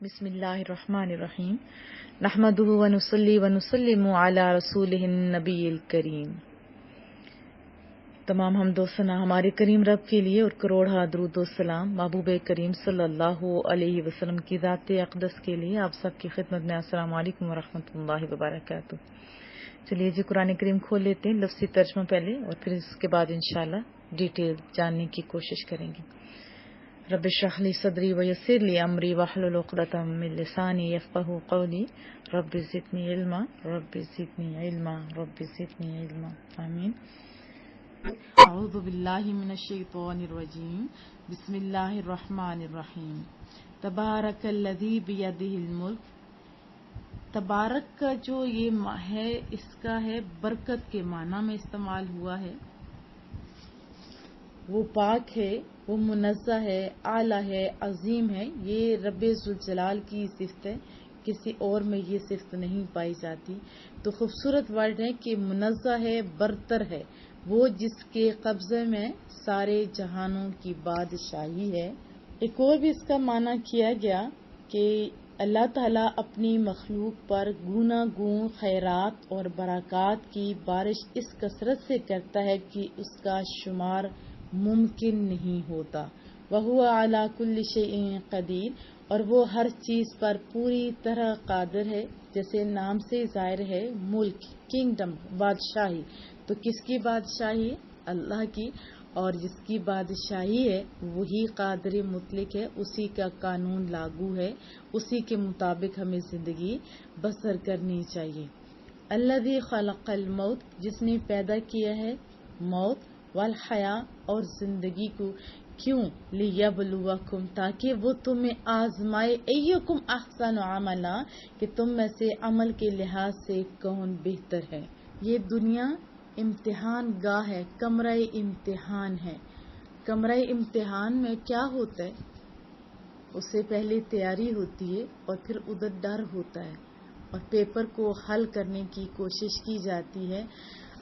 بسم اللہ الرحمن الرحیم نحمده ونصلی ونسلم علی رسولہ النبی الکریم۔ تمام حمد و ثنا ہمارے کریم رب کے لیے اور کروڑا درود و سلام محبوب کریم صلی اللہ علیہ وسلم کی ذات اقدس کے لیے آپ سب کی خدمت میں السلام علیکم ورحمۃ اللہ وبرکاتہ۔ چلیے جی قرآن کریم کھول لیتے ہیں، لفظی ترجمہ پہلے اور پھر اس کے بعد انشاءاللہ ڈیٹیل جاننے کی کوشش کریں گے۔ رب اشرح لی صدری ویسر لی امری واحلل عقدۃ من لسانی یفقہوا قولی رب زدنی علما رب زدنی علما رب زدنی علما آمین۔ اعوذ باللہ من الشیطان الرجیم، بسم اللہ الرحمن الرحیم۔ تبارک الذی بیدہ الملک، تبارک کا جو یہ ہے اس کا ہے برکت کے معنی میں استعمال ہوا ہے۔ وہ پاک ہے، وہ منزہ ہے، اعلیٰ ہے، عظیم ہے، یہ رب ذوالجلال کی صفت ہے، کسی اور میں یہ صفت نہیں پائی جاتی۔ تو خوبصورت ورڈ ہے کہ منزہ ہے، برتر ہے، وہ جس کے قبضے میں سارے جہانوں کی بادشاہی ہے۔ ایک اور بھی اس کا معنی کیا گیا کہ اللہ تعالیٰ اپنی مخلوق پر گوناگون خیرات اور برکات کی بارش اس کثرت سے کرتا ہے کہ اس کا شمار ممکن نہیں ہوتا۔ وَهُوَ عَلَى كُلِّ شَيْءٍ قَدِيرٌ، اور وہ ہر چیز پر پوری طرح قادر ہے۔ جیسے نام سے ظاہر ہے ملک، کنگڈم، بادشاہی، تو کس کی بادشاہی؟ اللہ کی، اور جس کی بادشاہی ہے وہی قادر مطلق ہے، اسی کا قانون لاگو ہے، اسی کے مطابق ہمیں زندگی بسر کرنی چاہیے۔ الذی خلق الموت، جس نے پیدا کیا ہے موت، والحیا، اور زندگی کو، کیوں؟ لیبلوکم، تاکہ وہ تمہیں آزمائے، ایکم احسن عملا، کہ تم میں سے عمل کے لحاظ سے کون بہتر ہے۔ یہ دنیا امتحان گاہ ہے، کمرہ امتحان ہے۔ کمرہ امتحان میں کیا ہوتا ہے؟ اس سے پہلے تیاری ہوتی ہے اور پھر ادھر ڈر ہوتا ہے اور پیپر کو حل کرنے کی کوشش کی جاتی ہے۔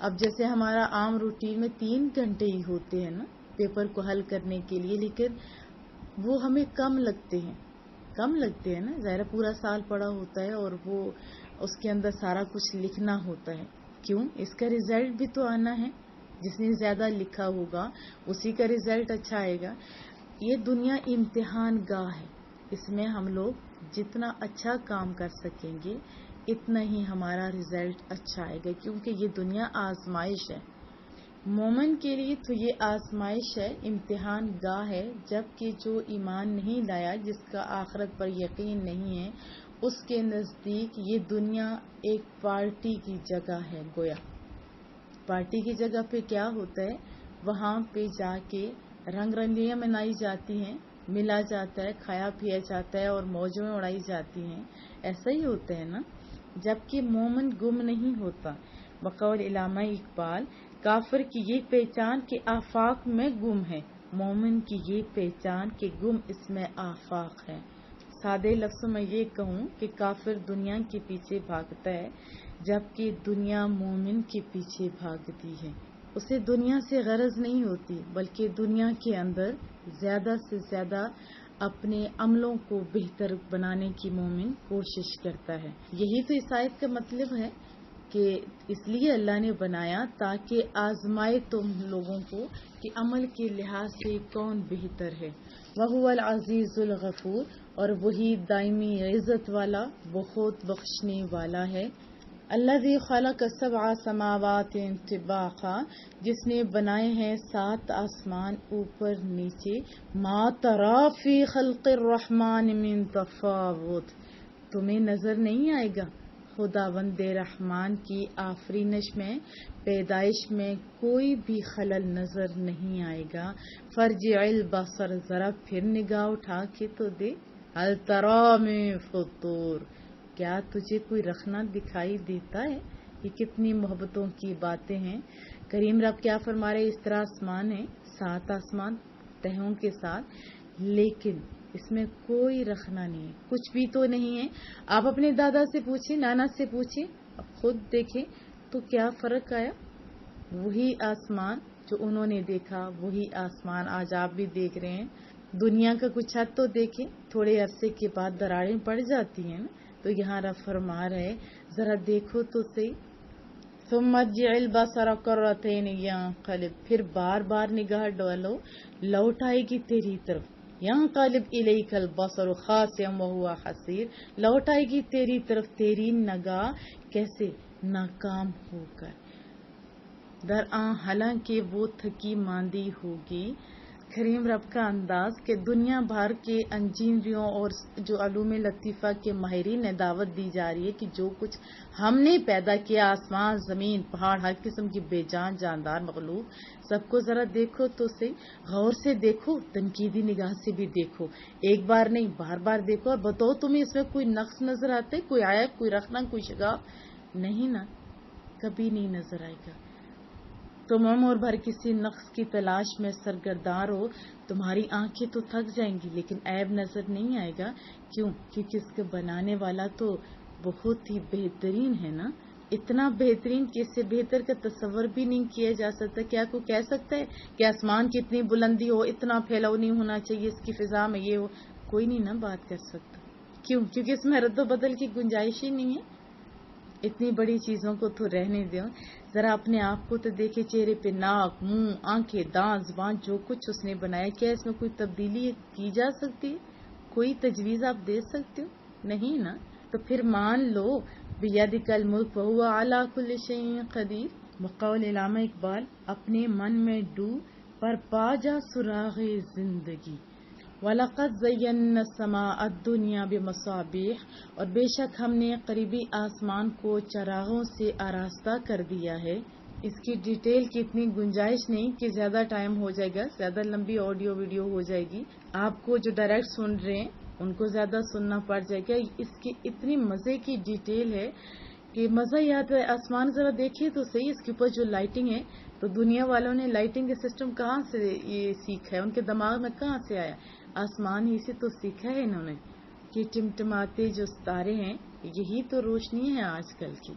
اب جیسے ہمارا عام روٹین میں 3 گھنٹے ہی ہوتے ہیں نا پیپر کو حل کرنے کے لیے، لیکن وہ ہمیں کم لگتے ہیں نا، ظاہر پورا سال پڑا ہوتا ہے اور وہ اس کے اندر سارا کچھ لکھنا ہوتا ہے۔ کیوں؟ اس کا رزلٹ بھی تو آنا ہے، جس نے زیادہ لکھا ہوگا اسی کا رزلٹ اچھا آئے گا۔ یہ دنیا امتحان گاہ ہے، اس میں ہم لوگ جتنا اچھا کام کر سکیں گے اتنا ہی ہمارا رزلٹ اچھا آئے گا، کیونکہ یہ دنیا آزمائش ہے۔ مومن کے لیے تو یہ آزمائش ہے، امتحان گاہ ہے، جبکہ جو ایمان نہیں لایا، جس کا آخرت پر یقین نہیں ہے، اس کے نزدیک یہ دنیا ایک پارٹی کی جگہ ہے۔ گویا پارٹی کی جگہ پہ کیا ہوتا ہے؟ وہاں پہ جا کے رنگ رنگیاں منائی جاتی ہیں، ملا جاتا ہے، کھایا پیا جاتا ہے اور موجیں اڑائی جاتی ہیں، ایسا ہی ہوتا ہے نا۔ جبکہ مومن گم نہیں ہوتا۔ بقول علامہ اقبال، کافر کی یہ پہچان کہ آفاق میں گم ہے، مومن کی یہ پہچان کہ گم اس میں آفاق ہے۔ سادے لفظوں میں یہ کہوں کہ کافر دنیا کے پیچھے بھاگتا ہے، جبکہ دنیا مومن کے پیچھے بھاگتی ہے۔ اسے دنیا سے غرض نہیں ہوتی، بلکہ دنیا کے اندر زیادہ سے زیادہ اپنے عملوں کو بہتر بنانے کی مومن کوشش کرتا ہے۔ یہی تو اس آیت کا مطلب ہے کہ اس لیے اللہ نے بنایا تاکہ آزمائے تم لوگوں کو کہ عمل کے لحاظ سے کون بہتر ہے۔ وَهُوَ الْعَزِيزُ الْغَفُورُ، اور وہی دائمی عزت والا، بہت بخشنے والا ہے۔ الذی خلق 7 سماوات طباقا، جس نے بنائے ہیں 7 آسمان اوپر نیچے۔ ما تری فی خلق الرحمن من تفاوت، تمہیں نظر نہیں آئے گا خداوند رحمان کی آفرینش میں، پیدائش میں کوئی بھی خلل نظر نہیں آئے گا۔ فارجع البصر، ذرا پھر نگاہ اٹھا کے تو دے، هل تری من فطور، کیا تجھے کوئی رخنہ دکھائی دیتا ہے؟ یہ کتنی محبتوں کی باتیں ہیں۔ کریم رب کیا فرما رہے؟ اس طرح آسمان ہے، 7 آسمان تہوں کے ساتھ، لیکن اس میں کوئی رخنہ نہیں ہے، کچھ بھی تو نہیں ہے۔ آپ اپنے دادا سے پوچھیں، نانا سے پوچھیں، اب خود دیکھیں تو کیا فرق آیا؟ وہی آسمان جو انہوں نے دیکھا، وہی آسمان آج آپ بھی دیکھ رہے ہیں، دنیا کا کچھ حد تو دیکھیں، تھوڑے عرصے کے بعد دراڑیں پڑ جاتی ہیں نا، تو یہاں رب فرما رہے ذرا دیکھو تو صحیح. ثم ارجع البصر کرتین ينقلب، پھر بار بار نگاہ ڈالو، لوٹ آئے گی تیری طرف. ينقلب الیک البصر خاسئا وهو حسیر، لوٹ آئے گی تیری طرف تیری نگاہ کیسے؟ ناکام ہو کر. درآں حالانکہ وہ تھکی ماندی ہوگی. کریم رب کا انداز کہ دنیا بھر کے انجینئروں اور جو علوم لطیفہ کے ماہرین نے دعوت دی جا رہی ہے کہ جو کچھ ہم نے پیدا کیا، آسمان، زمین، پہاڑ، ہر قسم کی بے جان جاندار مخلوق، سب کو ذرا دیکھو تو صحیح، غور سے دیکھو، تنقیدی نگاہ سے بھی دیکھو، ایک بار نہیں بار بار دیکھو، اور بتاؤ تمہیں اس میں کوئی نقص نظر آتا ہے، کوئی عیب، کوئی رخنا، کوئی شگاف؟ نہیں نا، کبھی نہیں نظر آئے گا. تم عمر بھر کسی نقص کی تلاش میں سرگرداں ہو، تمہاری آنکھیں تو تھک جائیں گی لیکن عیب نظر نہیں آئے گا. کیوں؟ کیونکہ اس کے بنانے والا تو بہت ہی بہترین ہے نا، اتنا بہترین کہ اس سے بہتر کا تصور بھی نہیں کیا جا سکتا. کیا کوئی کہہ سکتا ہے کہ آسمان کی اتنی بلندی ہو، اتنا پھیلاؤ نہیں ہونا چاہیے، اس کی فضا میں یہ ہو؟ کوئی نہیں نا بات کر سکتا. کیوں؟ کیونکہ اس میں رد و بدل کی گنجائش ہی نہیں ہے. اتنی بڑی چیزوں کو تو رہنے دو، ذرا اپنے آپ کو تو دیکھے، چہرے پہ ناک، منہ، آنکھیں، دانت، زبان، جو کچھ اس نے بنایا، کیا اس میں کوئی تبدیلی کی جا سکتی ہے؟ کوئی تجویز آپ دے سکتے ہو؟ نہیں نا. تو پھر مان لو بیدک الملک وہو علی کل شیء قدیر. بقول علامہ اقبال، اپنے من میں ڈوب پر پا جا سراغ زندگی. وَلَقَدْ زَيَّنَّا السَّمَاءَ الدُّنْيَا بِمَصَابِيحَ، اور بے شک ہم نے قریبی آسمان کو چراغوں سے آراستہ کر دیا ہے. اس کی ڈیٹیل کی اتنی گنجائش نہیں کہ زیادہ ٹائم ہو جائے گا، زیادہ لمبی آڈیو ویڈیو ہو جائے گی. آپ کو جو ڈائریکٹ سن رہے ہیں ان کو زیادہ سننا پڑ جائے گا. اس کی اتنی مزے کی ڈیٹیل ہے کہ مزہ ہی آتا ہے. آسمان ذرا دیکھیے تو صحیح، اس کے اوپر جو لائٹنگ ہے، تو دنیا والوں نے لائٹنگ کا سسٹم کہاں سے یہ سیکھا ہے، ان کے دماغ میں کہاں سے آیا؟ آسمان ہی سے تو سیکھا ہے انہوں نے کہ ٹمٹماتے جو ستارے ہیں یہی تو روشنی ہے آج کل کی.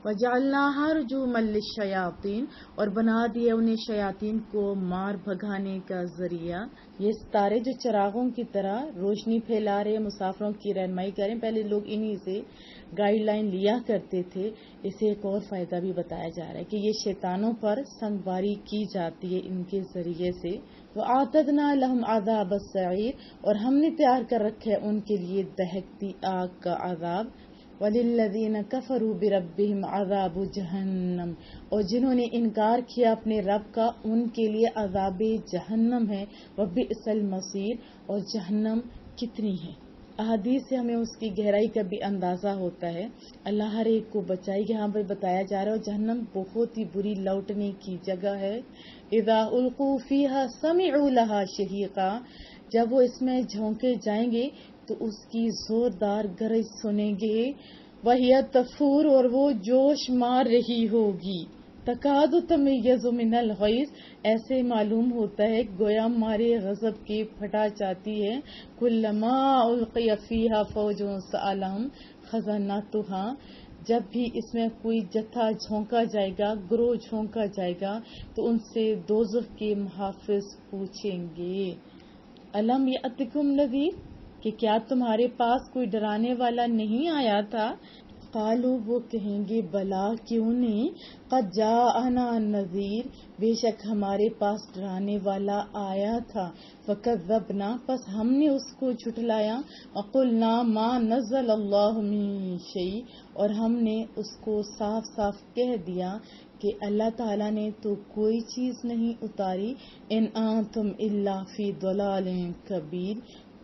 وَجَعَلْنَاهَا رُجُومًا لِلشَّيَاطِينِ، اور بنا دیا انہیں شیاطین کو مار بھگانے کا ذریعہ. یہ ستارے جو چراغوں کی طرح روشنی پھیلا رہے، مسافروں کی رہنمائی کریں، پہلے لوگ انہی سے گائیڈ لائن لیا کرتے تھے. اسے ایک اور فائدہ بھی بتایا جا رہا ہے کہ یہ شیطانوں پر سنگباری کی جاتی ہے ان کے ذریعے سے. وَأَعْتَدْنَا لَهُمْ عَذَابَ السَّعِيرِ، اور ہم نے تیار کر رکھا ہے ان کے لیے دہکتی آگ کا عذاب. وَلِلَّذِينَ كَفَرُوا بِرَبِّهِمْ عَذَابُ جَهَنَّمَ، اور جنہوں نے انکار کیا اپنے رب کا ان کے لیے عذاب جہنم ہے. وَبِئْسَ الْمَصِيرُ، اور جہنم کتنی ہے. احادیث سے ہمیں اس کی گہرائی کا بھی اندازہ ہوتا ہے. اللہ ہر ایک کو بچائے گا. یہاں پہ بتایا جا رہا ہے جہنم بہت ہی بری لوٹنے کی جگہ ہے. اذا القوا فیہا سمعوا لہا شہیقا، جب وہ اس میں جھونکے جائیں گے تو اس کی زوردار گرج سنیں گے. وہی تفور، اور وہ جوش مار رہی ہوگی. تکاد تمیز من الغیظ، ایسے معلوم ہوتا ہے گویا مارے غضب کے پھٹا جاتی ہے. کلما القی فیہا فوج سألہم خزنتہا، جب بھی اس میں کوئی جتھا جھونکا جائے گا، گروہ جھونکا جائے گا تو ان سے دوزخ کے محافظ پوچھیں گے الم یأتکم نذیر، کہ کیا تمہارے پاس کوئی ڈرانے والا نہیں آیا تھا؟ قالوا، وہ کہیں گے بلا، کیوں نہیں. قد جاءنا نذیر، بے شک ہمارے پاس ڈرانے والا آیا تھا. فکذبنا، پس ہم نے اس کو جھٹلایا. وقلنا ما نزل اللہ من شیء، اور ہم نے اس کو صاف صاف کہہ دیا کہ اللہ تعالیٰ نے تو کوئی چیز نہیں اتاری. ان انتم الا فی ضلال کبیر،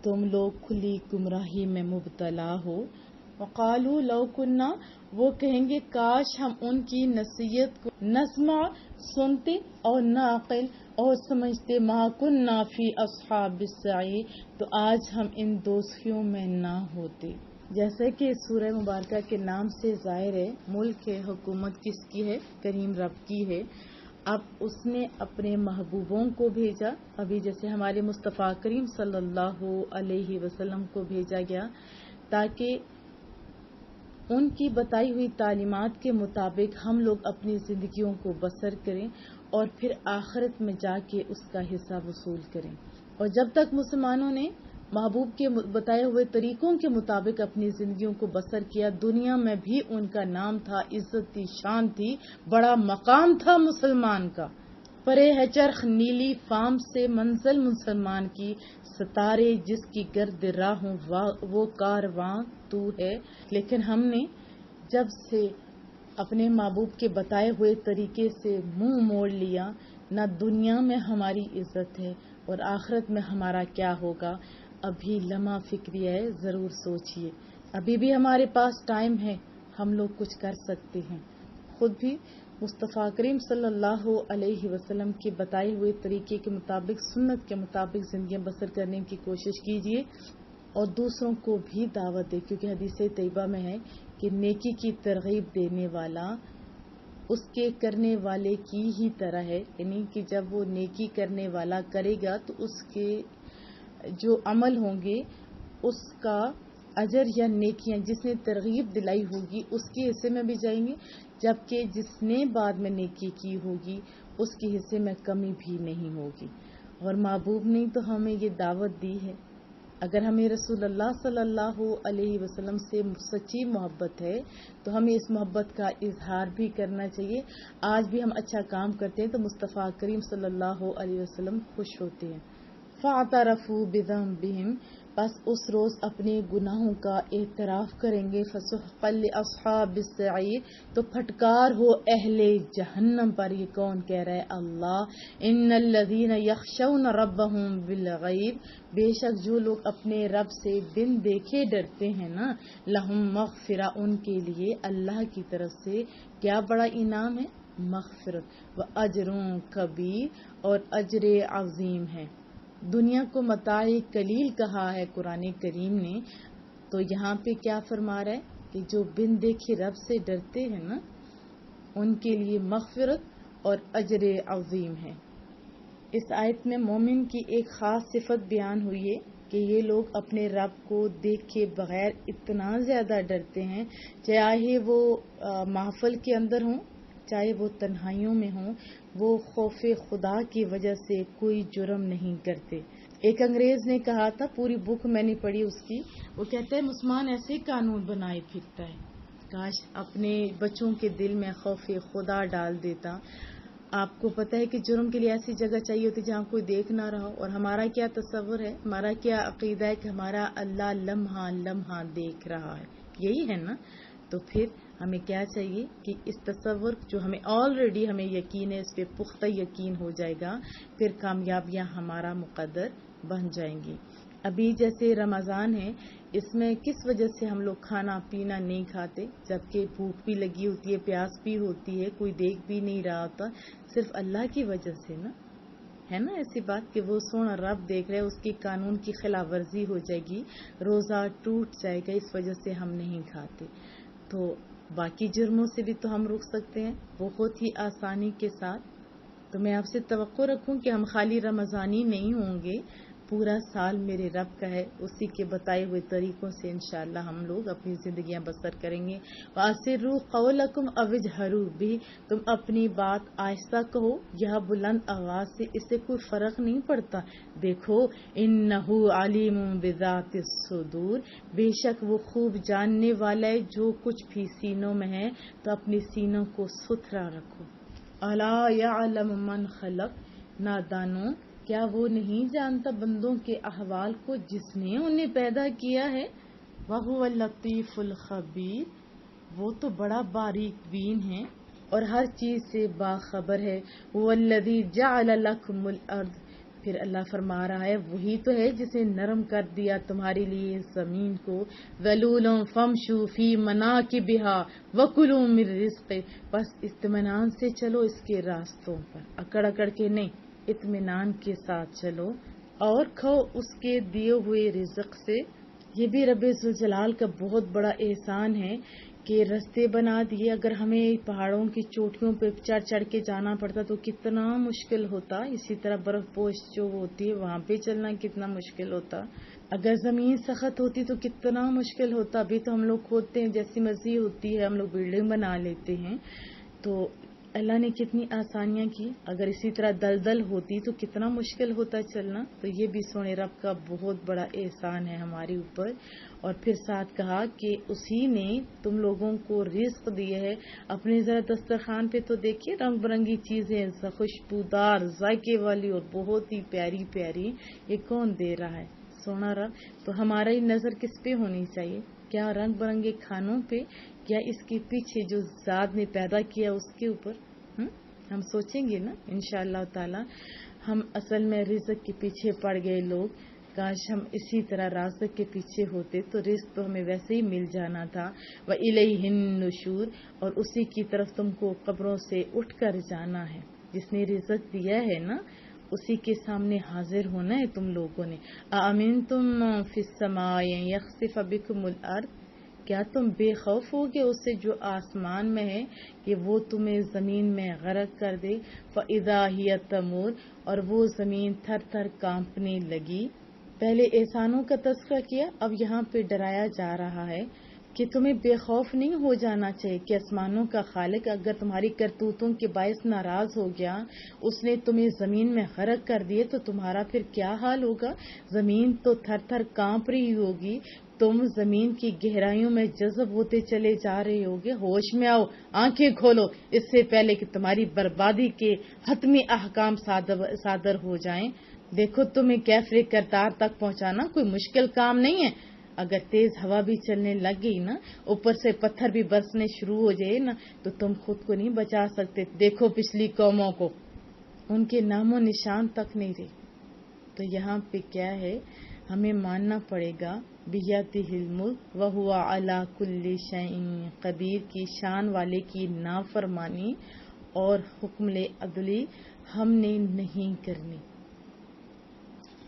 تم لوگ کھلی گمراہی میں مبتلا ہو. وقالوا لو کنا، وہ کہیں گے کاش ہم ان کی نصیحت کو نسمع، سنتے، اور نعقل، اور سمجھتے. ما کنا فی اصحاب السعیر، تو آج ہم ان دوزخیوں میں نہ ہوتے. جیسے کہ سورہ مبارکہ کے نام سے ظاہر ہے، ملک ہے، حکومت کس کی ہے؟ کریم رب کی ہے. اب اس نے اپنے محبوبوں کو بھیجا، ابھی جیسے ہمارے مصطفیٰ کریم صلی اللہ علیہ وسلم کو بھیجا گیا تاکہ ان کی بتائی ہوئی تعلیمات کے مطابق ہم لوگ اپنی زندگیوں کو بسر کریں اور پھر آخرت میں جا کے اس کا حصہ وصول کریں. اور جب تک مسلمانوں نے محبوب کے بتائے ہوئے طریقوں کے مطابق اپنی زندگیوں کو بسر کیا، دنیا میں بھی ان کا نام تھا، عزت تھی، شان تھی، بڑا مقام تھا مسلمان کا۔ پرے ہے چرخ نیلی فام سے منزل مسلمان کی، ستارے جس کی گرد راہوں وہ کارواں تو ہے۔ لیکن ہم نے جب سے اپنے محبوب کے بتائے ہوئے طریقے سے منہ موڑ لیا، نہ دنیا میں ہماری عزت ہے اور آخرت میں ہمارا کیا ہوگا۔ ابھی لمحہ فکری ہے، ضرور سوچئے، ابھی بھی ہمارے پاس ٹائم ہے، ہم لوگ کچھ کر سکتے ہیں۔ خود بھی مصطفیٰ کریم صلی اللہ علیہ وسلم کے بتائے ہوئے طریقے کے مطابق، سنت کے مطابق زندگیاں بسر کرنے کی کوشش کیجیے اور دوسروں کو بھی دعوت دے، کیونکہ حدیث طیبہ میں ہے کہ نیکی کی ترغیب دینے والا اس کے کرنے والے کی ہی طرح ہے، یعنی کہ جب وہ نیکی کرنے والا کرے گا تو اس کے جو عمل ہوں گے اس کا اجر یا نیکیاں جس نے ترغیب دلائی ہوگی اس کے حصے میں بھی جائیں گے، جبکہ جس نے بعد میں نیکی کی ہوگی اس کے حصے میں کمی بھی نہیں ہوگی۔ اور محبوب نے تو ہمیں یہ دعوت دی ہے، اگر ہمیں رسول اللہ صلی اللہ علیہ وسلم سے سچی محبت ہے تو ہمیں اس محبت کا اظہار بھی کرنا چاہیے۔ آج بھی ہم اچھا کام کرتے ہیں تو مصطفیٰ کریم صلی اللہ علیہ وسلم خوش ہوتے ہیں۔ فَاعْتَرَفُوا بِذَنبِهِمْ، بس اس روز اپنے گناہوں کا اعتراف کریں گے۔ فَسُحْقًا لِأَصْحَابِ السَّعِيرِ، تو پھٹکار ہو اہل جہنم پر۔ یہ کون کہہ رہا ہے؟ اللہ۔ إِنَّ الَّذِينَ يَخْشَوْنَ رَبَّهُمْ بِالْغَيْبِ، بے شک جو لوگ اپنے رب سے بن دیکھے ڈرتے ہیں نا، لَهُم مَغْفِرَةٌ، ان کے لیے اللہ کی طرف سے کیا بڑا انعام ہے؟ مغفرت، وَأَجْرٌ كَبِيرٌ، اور اجر عظیم ہے۔ دنیا کو متاع قلیل کہا ہے قرآن کریم نے، تو یہاں پہ کیا فرما رہا ہے کہ جو بن دیکھے رب سے ڈرتے ہیں نا ان کے لیے مغفرت اور اجر عظیم ہے۔ اس آیت میں مومن کی ایک خاص صفت بیان ہوئی ہے کہ یہ لوگ اپنے رب کو دیکھے بغیر اتنا زیادہ ڈرتے ہیں، چاہے وہ محفل کے اندر ہوں چاہے وہ تنہائیوں میں ہوں، وہ خوف خدا کی وجہ سے کوئی جرم نہیں کرتے۔ ایک انگریز نے کہا تھا، پوری بک میں نے پڑھی اس کی، وہ کہتا ہے مسلمان ایسے ہی قانون بنائے پھرتا ہے، کاش اپنے بچوں کے دل میں خوف خدا ڈال دیتا۔ آپ کو پتہ ہے کہ جرم کے لیے ایسی جگہ چاہیے ہوتی جہاں کوئی دیکھ نہ رہا ہو، اور ہمارا کیا تصور ہے، ہمارا کیا عقیدہ ہے کہ ہمارا اللہ لمحہ لمحہ دیکھ رہا ہے، یہی ہے نا؟ تو پھر ہمیں کیا چاہیے کہ اس تصور جو ہمیں آلریڈی ہمیں یقین ہے، اس پہ پختہ یقین ہو جائے گا، پھر کامیابیاں ہمارا مقدر بن جائیں گی۔ ابھی جیسے رمضان ہے، اس میں کس وجہ سے ہم لوگ کھانا پینا نہیں کھاتے، جبکہ بھوک بھی لگی ہوتی ہے، پیاس بھی ہوتی ہے، کوئی دیکھ بھی نہیں رہا ہوتا، صرف اللہ کی وجہ سے نا، ہے نا ایسی بات کہ وہ سونا رب دیکھ رہے، اس کی قانون کی خلاف ورزی ہو جائے گی، روزہ ٹوٹ جائے گا، اس وجہ سے ہم نہیں کھاتے۔ تو باقی جرموں سے بھی تو ہم رک سکتے ہیں بہت ہی آسانی کے ساتھ۔ تو میں آپ سے توقع رکھوں کہ ہم خالی رمضانی نہیں ہوں گے، پورا سال میرے رب کا ہے، اسی کے بتائے ہوئے طریقوں سے انشاءاللہ ہم لوگ اپنی زندگیاں بسر کریں گے۔ وَأَسِرُّوا قَوْلَكُمْ أَوِ اجْهَرُوا بِهِ، تم اپنی بات آہستہ کہو یا بلند آواز سے، اس سے کوئی فرق نہیں پڑتا۔ دیکھو إِنَّهُ عَلِيمٌ بِذَاتِ الصُّدُورِ، بے شک وہ خوب جاننے والا ہے جو کچھ بھی سینوں میں ہے، تو اپنے سینوں کو ستھرا رکھو۔ أَلَا يَعْلَمُ مَنْ خَلَقَ، نادانوں کیا وہ نہیں جانتا بندوں کے احوال کو جس نے انہیں پیدا کیا ہے؟ وَهُوَ اللَّطِيفُ الْخَبِيرُ، وہ تو بڑا باریک بین ہے اور ہر چیز سے باخبر ہے۔ هُوَ الَّذِي جَعَلَ لَكُمُ الْأَرْضَ، پھر اللہ فرما رہا ہے وہی تو ہے جسے نرم کر دیا تمہارے لیے زمین کو۔ ذَلُولًا فَامْشُوا فِي مَنَاكِبِهَا وَكُلُوا مِن رِّزْقِهِ، بس اطمینان سے چلو اس کے راستوں پر، اکڑ اکڑ کے نہیں، اطمینان کے ساتھ چلو اور کھاؤ اس کے دیے ہوئے رزق سے۔ یہ بھی رب ذوالجلال کا بہت بڑا احسان ہے کہ رستے بنا دیے۔ اگر ہمیں پہاڑوں کی چوٹیوں پہ چڑھ چڑھ کے جانا پڑتا تو کتنا مشکل ہوتا، اسی طرح برف پوش جو ہوتی ہے وہاں پہ چلنا کتنا مشکل ہوتا، اگر زمین سخت ہوتی تو کتنا مشکل ہوتا۔ ابھی تو ہم لوگ کھودتے ہیں، جیسی مرضی ہوتی ہے ہم لوگ بلڈنگ بنا لیتے ہیں۔ تو اللہ نے کتنی آسانیاں کی. اگر اسی طرح دلدل ہوتی تو کتنا مشکل ہوتا چلنا. تو یہ بھی سونے رب کا بہت بڑا احسان ہے ہمارے اوپر. اور پھر ساتھ کہا کہ اسی نے تم لوگوں کو رزق دیا ہے. اپنے ذرا دسترخوان پہ تو دیکھیے رنگ برنگی چیزیں, خوشبودار ذائقے والی اور بہت ہی پیاری پیاری. یہ کون دے رہا ہے؟ سونا رب. تو ہماری نظر کس پہ ہونی چاہیے؟ کیا رنگ برنگے کھانوں پہ, کیا اس کے پیچھے جو ذات نے پیدا کیا اس کے اوپر؟ ہم سوچیں گے نا انشاءاللہ تعالی. ہم اصل میں رزق کے پیچھے پڑ گئے لوگ. کاش ہم اسی طرح رازق کے پیچھے ہوتے تو رزق تو ہمیں ویسے ہی مل جانا تھا. وَإِلَيْهِ النُّشُورُ, اور اسی کی طرف تم کو قبروں سے اٹھ کر جانا ہے. جس نے رزق دیا ہے نا اسی کے سامنے حاضر ہونا ہے تم لوگوں نے. أَأَمِنْتُمْ فِي السَّمَاءِ أَن يَخْسِفَ بِكُمُ الْأَرْضَ, کیا تم بے خوف ہوگے اس سے جو آسمان میں ہے کہ وہ تمہیں زمین میں غرق کر دے. فَإِذَا هِيَ تَمُورُ, اور وہ زمین تھر تھر کانپنے لگی. پہلے احسانوں کا تذکرہ کیا, اب یہاں پہ ڈرایا جا رہا ہے کہ تمہیں بے خوف نہیں ہو جانا چاہیے کہ آسمانوں کا خالق اگر تمہاری کرتوتوں کے باعث ناراض ہو گیا, اس نے تمہیں زمین میں غرق کر دیے تو تمہارا پھر کیا حال ہوگا. زمین تو تھر تھر کانپ رہی ہوگی, تم زمین کی گہرائیوں میں جذب ہوتے چلے جا رہے ہوگے. ہوش میں آؤ, آنکھیں کھولو اس سے پہلے کہ تمہاری بربادی کے حتمی احکام صادر ہو جائیں. دیکھو تمہیں کیفر کرتار تک پہنچانا کوئی مشکل کام نہیں ہے. اگر تیز ہوا بھی چلنے لگ گئی نا, اوپر سے پتھر بھی برسنے شروع ہو جائے نا, تو تم خود کو نہیں بچا سکتے. دیکھو پچھلی قوموں کو, ان کے نام و نشان تک نہیں رہے. تو یہاں پہ کیا ہے, ہمیں ماننا پڑے گا بِیَدِهِ الْمُلْکُ وَهُوَ عَلَى كُلِّ شَیْءٍ قدیر کی شان والے کی نافرمانی اور حکم عدلی ہم نے نہیں کرنی.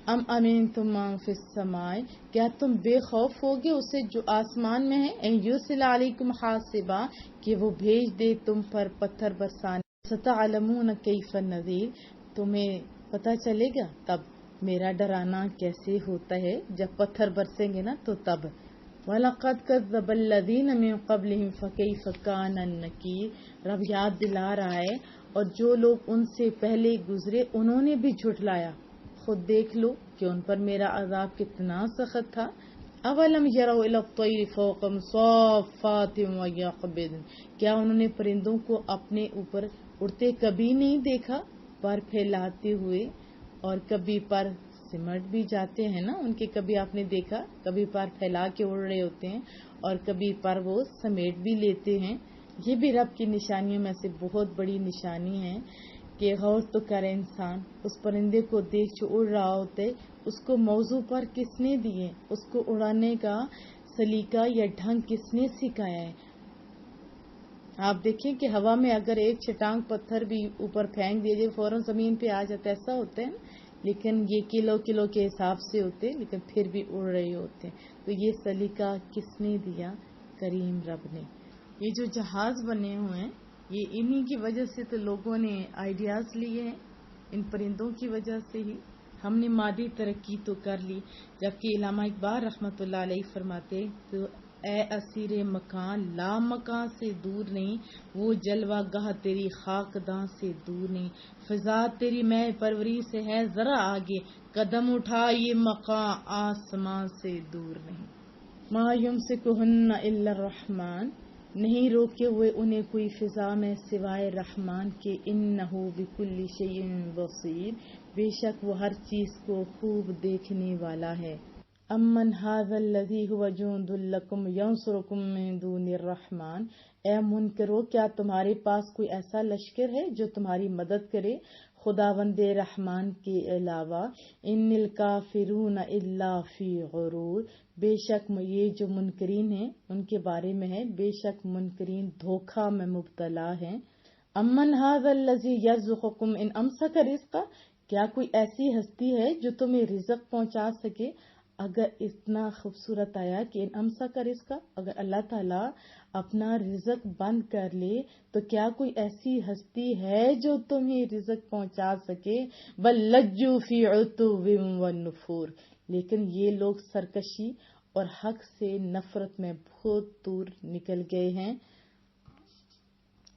ام امنتم من فی السماء, کیا تم بے خوف ہوگے اسے جو آسمان میں ہے. ان یرسل علیکم حاصبا, کہ وہ بھیج دے تم پر پتھر برسانے. ستعلمون کیف النذیر, تمہیں پتہ چلے گا تب میرا ڈرانا کیسے ہوتا ہے. جب پتھر برسیں گے نا تو تب. وَلَقَدْ كَذَّبَ الَّذِينَ مِن قَبْلِهِمْ فَكَيْفَ كَانَ النَّكِيرُ, رب یاد دلا رہا ہے, اور جو لوگ ان سے پہلے گزرے انہوں نے بھی جھٹلایا. خود دیکھ لو کہ ان پر میرا عذاب کتنا سخت تھا. اولم یروا الی الطیر فوقہم صافات ویقبضن, کیا انہوں نے پرندوں کو اپنے اوپر اڑتے کبھی نہیں دیکھا, پر پھیلاتے ہوئے, اور کبھی پر سمٹ بھی جاتے ہیں نا ان کے. کبھی آپ نے دیکھا, کبھی پر پھیلا کے اڑ رہے ہوتے ہیں اور کبھی پر وہ سمیٹ بھی لیتے ہیں. یہ بھی رب کی نشانیوں میں سے بہت بڑی نشانی ہے کہ غور تو کرے انسان. اس پرندے کو دیکھ جو اڑ رہا ہوتے, اس کو موضوع پر کس نے دیے, اس کو اڑانے کا سلیقہ یا ڈھنگ کس نے سکھایا ہے. آپ دیکھیں کہ ہوا میں اگر ایک چٹانگ پتھر بھی اوپر پھینک دیے جائے فوراً زمین پہ آ جاتا ہے, ایسا ہوتا ہے نا. لیکن یہ کلو کے حساب سے ہوتے, لیکن پھر بھی اڑ رہے ہوتے ہیں. تو یہ سلیقہ کس نے دیا؟ کریم رب نے. یہ جو جہاز بنے ہوئے ہیں یہ انہی کی وجہ سے تو لوگوں نے آئیڈیاز لیے ہیں, ان پرندوں کی وجہ سے ہی. ہم نے مادی ترقی تو کر لی, جبکہ علامہ اقبال رحمۃ اللہ علیہ فرماتے تو اے اسیر مکان لا مکان سے دور نہیں, وہ جلوہ گاہ تیری خاک داں سے دور نہیں. فضا تیری میں پروری سے ہے ذرا آگے, قدم اٹھا یہ مقام آسمان سے دور نہیں. ما یمسکہن الا الرحمن, نہیں روکے ہوئے انہیں کوئی فضا میں سوائے رحمان کے. انہ بکل شیء بصیر, بے شک وہ ہر چیز کو خوب دیکھنے والا ہے. امن ھذا الذی ھو جند لکم ینصرکم من دون الرحمن, اے منکرو کیا تمہارے پاس کوئی ایسا لشکر ہے جو تمہاری مدد کرے خداوند رحمان کے علاوہ. ان الکافرون الا فی غرور, بے شک یہ جو منکرین ہیں ان کے بارے میں ہے, بے شک منکرین دھوکہ میں مبتلا ہیں. امن ھذا الذی یرزقکم ان امسک رزقہ, کیا کوئی ایسی ہستی ہے جو تمہیں رزق پہنچا سکے. اگر اتنا خوبصورت آیا کہ ان امسک رزقہ, اگر اللہ تعالیٰ اپنا رزق بند کر لے تو کیا کوئی ایسی ہستی ہے جو تمہیں رزق پہنچا سکے. بل لجوا فی عتو ونفور, لیکن یہ لوگ سرکشی اور حق سے نفرت میں بہت دور نکل گئے ہیں.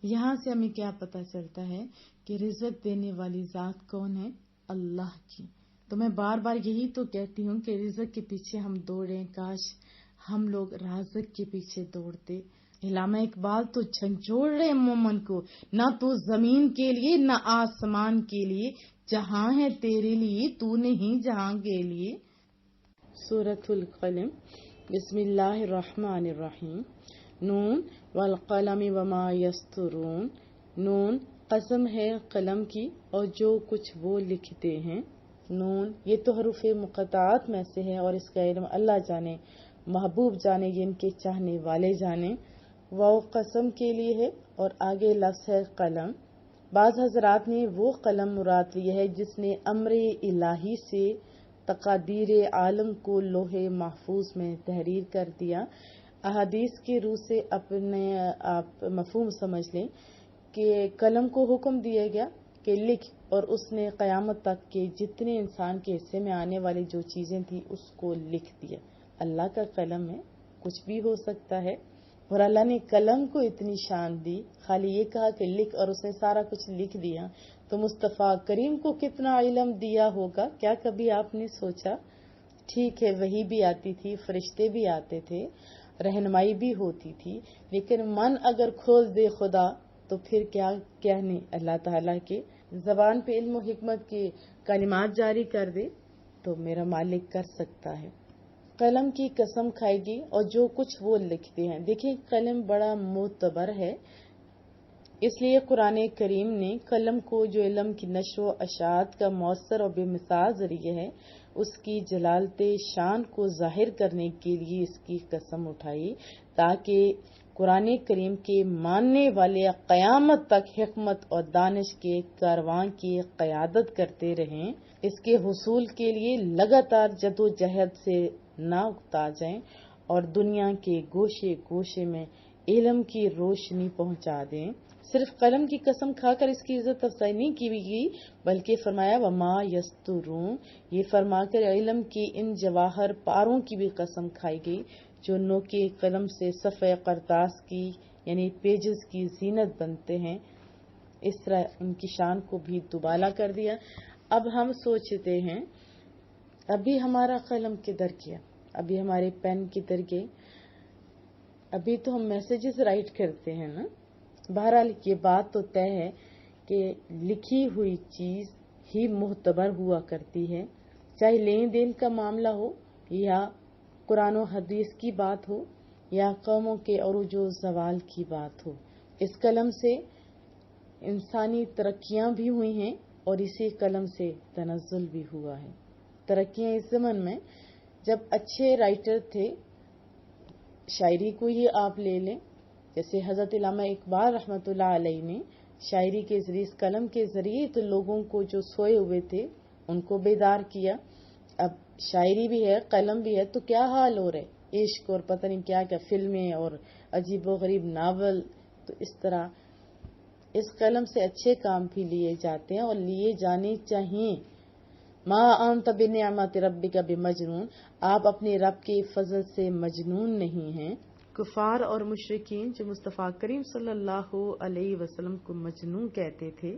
یہاں سے ہمیں کیا پتہ چلتا ہے کہ رزق دینے والی ذات کون ہے؟ اللہ کی۔ تو میں بار بار یہی تو کہتی ہوں کہ رزق کے پیچھے ہم دوڑیں، کاش ہم لوگ رازق کے پیچھے دوڑتے۔ علامہ اقبال تو جھنجھوڑ رہے مومن کو، نہ تو زمین کے لیے نہ آسمان کے لیے، جہاں ہے تیرے لیے تو نہیں جہاں کے لیے۔ سورۃ القلم، بسم اللہ الرحمن الرحیم۔ نون والقلم وما یسطرون، نون قسم ہے قلم کی اور جو کچھ وہ لکھتے ہیں۔ نون یہ تو حروف مقطعات میں سے ہے اور اس کا علم اللہ جانے، محبوب جانے، ان کے چاہنے والے جانے۔ واو قسم کے لیے ہے اور آگے لفظ ہے قلم۔ بعض حضرات نے وہ قلم مراد لیا ہے جس نے امر الہی سے تقادیر عالم کو لوح محفوظ میں تحریر کر دیا۔ احادیث کی روح سے اپنے آپ مفہوم سمجھ لیں کہ قلم کو حکم دیا گیا کہ لکھ، اور اس نے قیامت تک کے جتنے انسان کے حصے میں آنے والی جو چیزیں تھیں اس کو لکھ دیا۔ اللہ کا قلم ہے، کچھ بھی ہو سکتا ہے، اور اللہ نے قلم کو اتنی شان دی، خالی یہ کہا کہ لکھ، اور اس نے سارا کچھ لکھ دیا۔ تو مصطفیٰ کریم کو کتنا علم دیا ہوگا، کیا کبھی آپ نے سوچا؟ ٹھیک ہے، وحی بھی آتی تھی، فرشتے بھی آتے تھے، رہنمائی بھی ہوتی تھی، لیکن من اگر کھول دے خدا تو پھر کیا کہنے اللہ تعالیٰ کے، زبان پہ علم و حکمت کے کلمات جاری کر دے تو میرا مالک کر سکتا ہے۔ قلم کی قسم کھائے گی اور جو کچھ وہ لکھتے ہیں۔ دیکھیں قلم بڑا معتبر ہے، اس لیے قرآن کریم نے قلم کو جو علم کی نشر و اشاعت کا مؤثر اور بے مثال ذریعہ ہے، اس کی جلالت شان کو ظاہر کرنے کے لیے اس کی قسم اٹھائی، تاکہ قرآن کریم کے ماننے والے قیامت تک حکمت اور دانش کے کاروان کی قیادت کرتے رہیں، اس کے حصول کے لیے لگاتار جد و جہد سے نہ اکتا جائیں اور دنیا کے گوشے گوشے میں علم کی روشنی پہنچا دیں۔ صرف قلم کی قسم کھا کر اس کی عزت افزائی نہیں کی گئی، بلکہ فرمایا وما یسطرون، یہ فرما کر علم کی ان جواہر پاروں کی بھی قسم کھائی گئی جو نوکے قلم سے صفحہ قرطاس کی یعنی پیجز کی زینت بنتے ہیں۔ اس طرح ان کی شان کو بھی دوبالا کر دیا۔ اب ہم سوچتے ہیں ابھی ہمارا قلم کدھر گیا، ابھی ہمارے پین کدھر گئے، ابھی تو ہم میسیجز رائٹ کرتے ہیں نا۔ بہرحال یہ بات تو طے ہے کہ لکھی ہوئی چیز ہی معتبر ہوا کرتی ہے، چاہے لین دین کا معاملہ ہو یا قرآن و حدیث کی بات ہو یا قوموں کے عروج و زوال کی بات ہو۔ اس قلم سے انسانی ترقیاں بھی ہوئی ہیں اور اسی قلم سے تنزل بھی ہوا ہے۔ ترقیاں اس زمن میں جب اچھے رائٹر تھے، شاعری کو ہی آپ لے لیں، جیسے حضرت علامہ اقبال رحمۃ اللہ علیہ نے شاعری کے ذریعے، اس قلم کے ذریعے تو لوگوں کو جو سوئے ہوئے تھے ان کو بیدار کیا۔ اب شاعری بھی ہے، قلم بھی ہے، تو کیا حال ہو رہے، عشق اور پتہ نہیں کیا کیا فلمیں اور عجیب و غریب ناول۔ تو اس طرح اس قلم سے اچھے کام بھی لیے جاتے ہیں اور لیے جانے چاہیے۔ ما انت بنعمت ربک بمجنون، آپ اپنے رب کے فضل سے مجنون نہیں ہیں۔ کفار اور مشرکین جو مصطفیٰ کریم صلی اللہ علیہ وسلم کو مجنون کہتے تھے،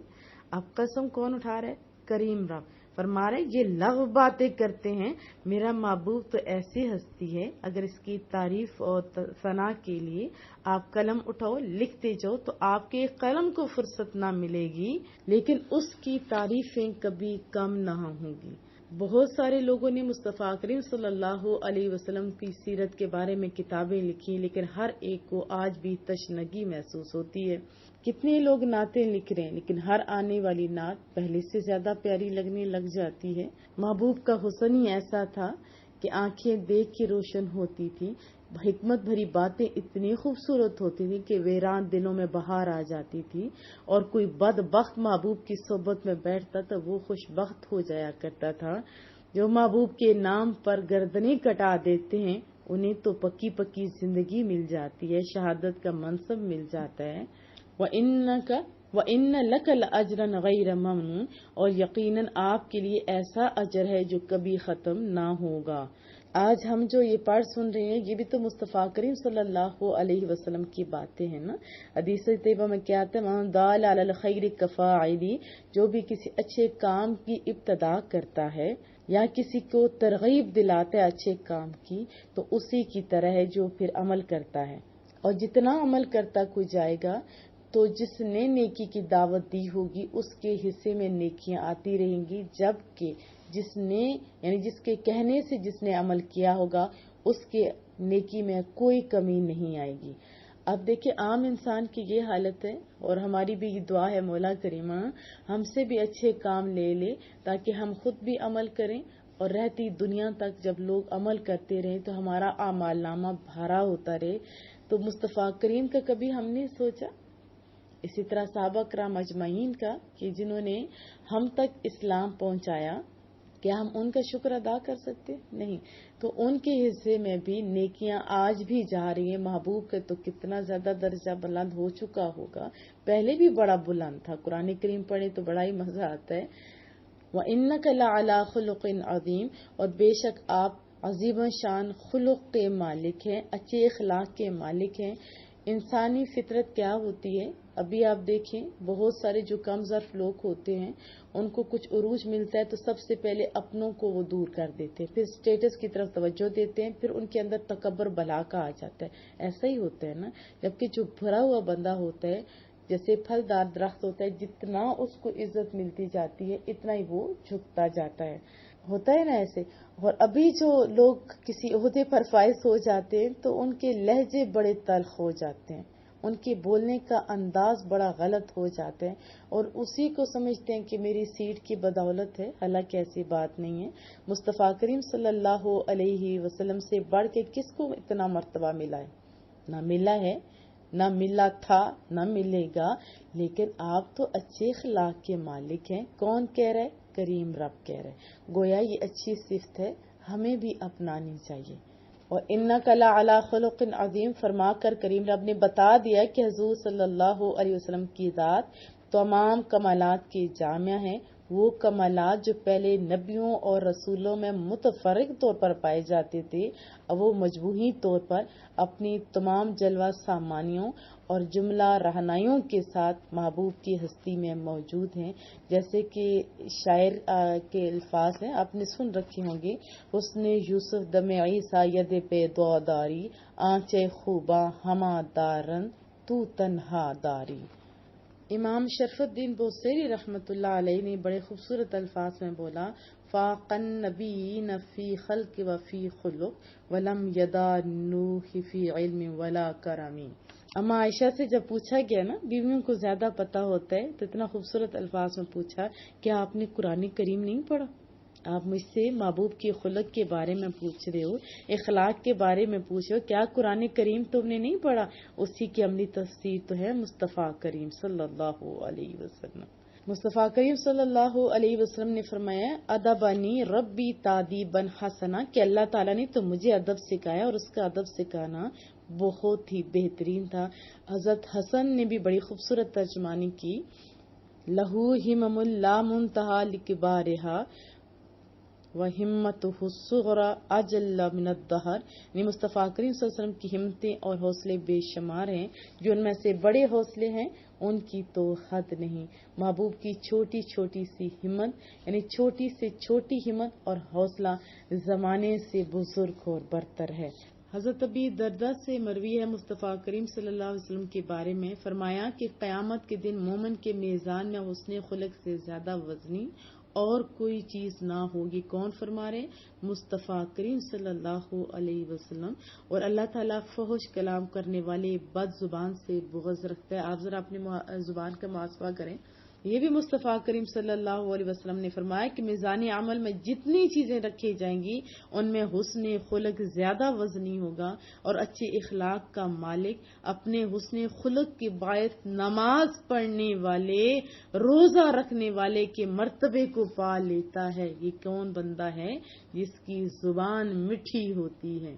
اب قسم کون اٹھا رہے؟ کریم رب فرما رہے یہ لغو باتیں کرتے ہیں، میرا محبوب تو ایسی ہستی ہے، اگر اس کی تعریف اور ثنا کے لیے آپ قلم اٹھاؤ، لکھتے جاؤ تو آپ کے قلم کو فرصت نہ ملے گی، لیکن اس کی تعریفیں کبھی کم نہ ہوں گی۔ بہت سارے لوگوں نے مصطفیٰ کریم صلی اللہ علیہ وسلم کی سیرت کے بارے میں کتابیں لکھی، لیکن ہر ایک کو آج بھی تشنگی محسوس ہوتی ہے۔ کتنے لوگ نعتیں لکھ رہے ہیں، لیکن ہر آنے والی نعت پہلے سے زیادہ پیاری لگنے لگ جاتی ہے۔ محبوب کا حسن ہی ایسا تھا کہ آنکھیں دیکھ کے روشن ہوتی تھی، حکمت بھری باتیں اتنی خوبصورت ہوتی تھی کہ ویران دلوں میں بہار آ جاتی تھی، اور کوئی بدبخت محبوب کی صحبت میں بیٹھتا تو وہ خوش بخت ہو جایا کرتا تھا۔ جو محبوب کے نام پر گردنیں کٹا دیتے ہیں انہیں تو پکی پکی زندگی مل جاتی ہے، شہادت کا منصب مل جاتا ہے۔ وَإِنَّ لَكَ لَأَجْرًا غَيْرَ مَمْنُونٍ، اور یقیناً آپ کے لیے ایسا اجر ہے جو کبھی ختم نہ ہوگا۔ آج ہم جو یہ پڑھ سن رہے ہیں یہ بھی تو مصطفیٰ کریم صلی اللہ علیہ وسلم کی باتیں ہیں نا. حدیث طیبہ میں کیا آتا ہے، من دال علی الخیر کفاعلی، جو بھی کسی اچھے کام کی ابتدا کرتا ہے یا کسی کو ترغیب دلاتا ہے اچھے کام کی، تو اسی کی طرح ہے جو پھر عمل کرتا ہے. اور جتنا عمل کرتا کوئی جائے گا تو جس نے نیکی کی دعوت دی ہوگی اس کے حصے میں نیکیاں آتی رہیں گی، جبکہ جس نے یعنی جس کے کہنے سے جس نے عمل کیا ہوگا اس کے نیکی میں کوئی کمی نہیں آئے گی. اب دیکھیں عام انسان کی یہ حالت ہے، اور ہماری بھی یہ دعا ہے مولا کریمہ ہم سے بھی اچھے کام لے لے تاکہ ہم خود بھی عمل کریں، اور رہتی دنیا تک جب لوگ عمل کرتے رہیں تو ہمارا اعمال نامہ بھرا ہوتا رہے. تو مصطفیٰ کریم کا کبھی ہم نے سوچا؟ اسی طرح صحابہ کرام اجمعین کا کہ جنہوں نے ہم تک اسلام پہنچایا، کیا ہم ان کا شکر ادا کر سکتے؟ نہیں. تو ان کے حصے میں بھی نیکیاں آج بھی جا رہی ہیں. محبوب کا تو کتنا زیادہ درجہ بلند ہو چکا ہوگا، پہلے بھی بڑا بلند تھا. قرآن کریم پڑھے تو بڑا ہی مزہ آتا ہے. وَإِنَّكَ لَعَلَىٰ خُلُقٍ عَظِيمٍ، اور بے شک آپ عظیم شان خلق کے مالک ہیں، اچھے اخلاق کے مالک ہیں. انسانی فطرت کیا ہوتی ہے؟ ابھی آپ دیکھیں بہت سارے جو کم ظرف لوگ ہوتے ہیں ان کو کچھ عروج ملتا ہے تو سب سے پہلے اپنوں کو وہ دور کر دیتے ہیں، پھر سٹیٹس کی طرف توجہ دیتے ہیں، پھر ان کے اندر تکبر بلا کا آ جاتا ہے. ایسا ہی ہوتا ہے نا. جبکہ جو بھرا ہوا بندہ ہوتا ہے، جیسے پھلدار درخت ہوتا ہے، جتنا اس کو عزت ملتی جاتی ہے اتنا ہی وہ جھکتا جاتا ہے. ہوتا ہے نا ایسے. اور ابھی جو لوگ کسی عہدے پر فائز ہو جاتے ہیں تو ان کے لہجے بڑے تلخ ہو جاتے ہیں، ان کے بولنے کا انداز بڑا غلط ہو جاتا ہے، اور اسی کو سمجھتے ہیں کہ میری سیٹ کی بدولت ہے. حالانکہ ایسی بات نہیں ہے. مصطفیٰ کریم صلی اللہ علیہ وسلم سے بڑھ کے کس کو اتنا مرتبہ ملا ہے؟ نہ ملا ہے، نہ ملا تھا، نہ ملے گا. لیکن آپ تو اچھے اخلاق کے مالک ہیں. کون کہہ رہا ہے؟ کریم رب کہہ رہے. گویا یہ اچھی صفت ہے، ہمیں بھی اپنانی چاہیے. اور اِنَّكَ لَعَلَىٰ خُلُقٍ عَظِيمٍ فرما کر کریم رب نے بتا دیا کہ حضور صلی اللہ علیہ وسلم کی ذات تمام کمالات کی جامع ہیں. وہ کمالات جو پہلے نبیوں اور رسولوں میں متفرق طور پر پائے جاتے تھے، اب وہ مجموعی طور پر اپنی تمام جلوہ سامانیوں اور جملہ رہنائیوں کے ساتھ محبوب کی ہستی میں موجود ہیں. جیسے کہ شاعر کے الفاظ ہیں، آپ نے سن رکھے ہوں گے، حسن یوسف دم عیسیٰ ید پہ دعاداری، آنچے خوباں ہما دارن تو تنہا داری. امام شرف الدین بوصیری رحمۃ اللہ علیہ نے بڑے خوبصورت الفاظ میں بولا، فاق النبیین فی خلق و فی خلق ولم یدانوہ فی علم ولا کرمی. اما عائشہ سے جب پوچھا گیا نا، بیویوں کو زیادہ پتہ ہوتا ہے، تو اتنا خوبصورت الفاظ میں پوچھا کہ آپ نے قرآن کریم نہیں پڑھا؟ آپ مجھ سے محبوب کی خلق کے بارے میں پوچھ رہے ہو، اخلاق کے بارے میں پوچھ رہے ہو، کیا قرآن کریم تم نے نہیں پڑھا؟ اسی کی عملی تفسیر تو ہے مصطفیٰ کریم صلی اللہ علیہ وسلم. مصطفیٰ کریم صلی اللہ علیہ وسلم نے فرمایا، ادبنی ربی تادیبا حسنا، کہ اللہ تعالیٰ نے تو مجھے ادب سکھایا اور اس کا ادب سکھانا بہت ہی بہترین تھا. حضرت حسن نے بھی بڑی خوبصورت ترجمانی کی، لہو ہمم لا منتہا لکبارہا وہمتہ الصغری اجل من الدہر. یعنی مصطفیٰ کریم صلی اللہ علیہ وسلم کی ہمتیں اور حوصلے بے شمار ہیں، جو ان میں سے بڑے حوصلے ہیں ان کی تو حد نہیں. محبوب کی چھوٹی چھوٹی سی ہمت، یعنی چھوٹی سے چھوٹی ہمت اور حوصلہ زمانے سے بزرگ اور برتر ہے. حضرت ابی دردہ سے مروی ہے مصطفیٰ کریم صلی اللہ علیہ وسلم کے بارے میں، فرمایا کہ قیامت کے دن مومن کے میزان میں حسن خلق سے زیادہ وزنی اور کوئی چیز نہ ہوگی. کون فرما رہے؟ مصطفیٰ کریم صلی اللہ علیہ وسلم. اور اللہ تعالیٰ فحش کلام کرنے والے بد زبان سے بغض رکھتا ہے. آپ ذرا اپنی زبان کا محاسبہ کریں. یہ بھی مصطفیٰ کریم صلی اللہ علیہ وسلم نے فرمایا کہ میزان عمل میں جتنی چیزیں رکھی جائیں گی ان میں حسن خلق زیادہ وزنی ہوگا، اور اچھے اخلاق کا مالک اپنے حسن خلق کے باعث نماز پڑھنے والے، روزہ رکھنے والے کے مرتبے کو پا لیتا ہے. یہ کون بندہ ہے؟ جس کی زبان میٹھی ہوتی ہے.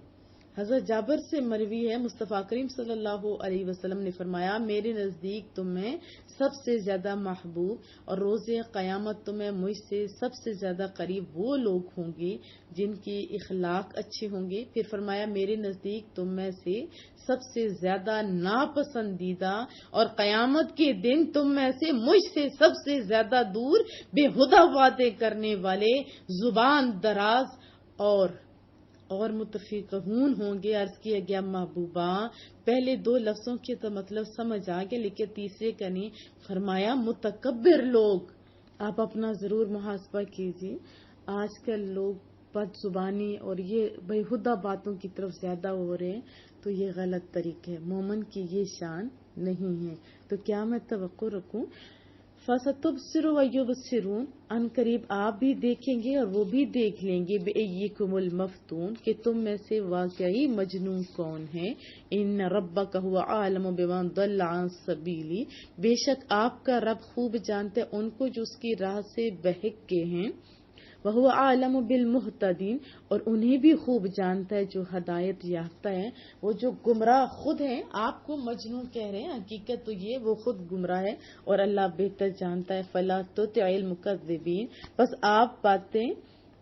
حضرت جابر سے مروی ہے، مصطفیٰ کریم صلی اللہ علیہ وسلم نے فرمایا میرے نزدیک تم میں سب سے زیادہ محبوب اور روز قیامت تمہیں مجھ سے سب سے زیادہ قریب وہ لوگ ہوں گے جن کی اخلاق اچھے ہوں گے۔ پھر فرمایا میرے نزدیک تم میں سے سب سے زیادہ ناپسندیدہ اور قیامت کے دن تم میں سے مجھ سے سب سے زیادہ دور بے ہدہ باتیں کرنے والے، زبان دراز اور متفقہون ہوں گے۔ عرض کیا گیا محبوبہ پہلے دو لفظوں کے تو مطلب سمجھ آ گیا، لیکن تیسرے کا نہیں۔ فرمایا متکبر لوگ۔ آپ اپنا ضرور محاسبہ کیجیے، آج کل لوگ بد زبانی اور یہ بیہودہ باتوں کی طرف زیادہ ہو رہے ہیں، تو یہ غلط طریقہ ہے، مومن کی یہ شان نہیں ہے۔ تو کیا میں توقع رکھوں؟ فَسَتُبْصِرُ وَيُبْصِرُونَ، ان قریب آپ بھی دیکھیں گے اور وہ بھی دیکھ لیں گے، بِأَيِّكُمُ الْمَفْتُونُ، کہ تم میں سے واقعی مجنون کون ہے۔ ان ربک هو اعلم بمن ضل عن سبیلی، بے شک آپ کا رب خوب جانتے ان کو جو اس کی راہ سے بہک گئے ہیں، وَهُوَ أَعْلَمُ بِالْمُهْتَدِينَ، اور انہیں بھی خوب جانتا ہے جو ہدایت یافتہ ہیں۔ وہ جو گمراہ خود ہیں آپ کو مجنون کہہ رہے ہیں، حقیقت تو یہ وہ خود گمراہ ہے اور اللہ بہتر جانتا ہے۔ فَلَا تُطِعِ الْمُكَذِّبِينَ، بس آپ باتیں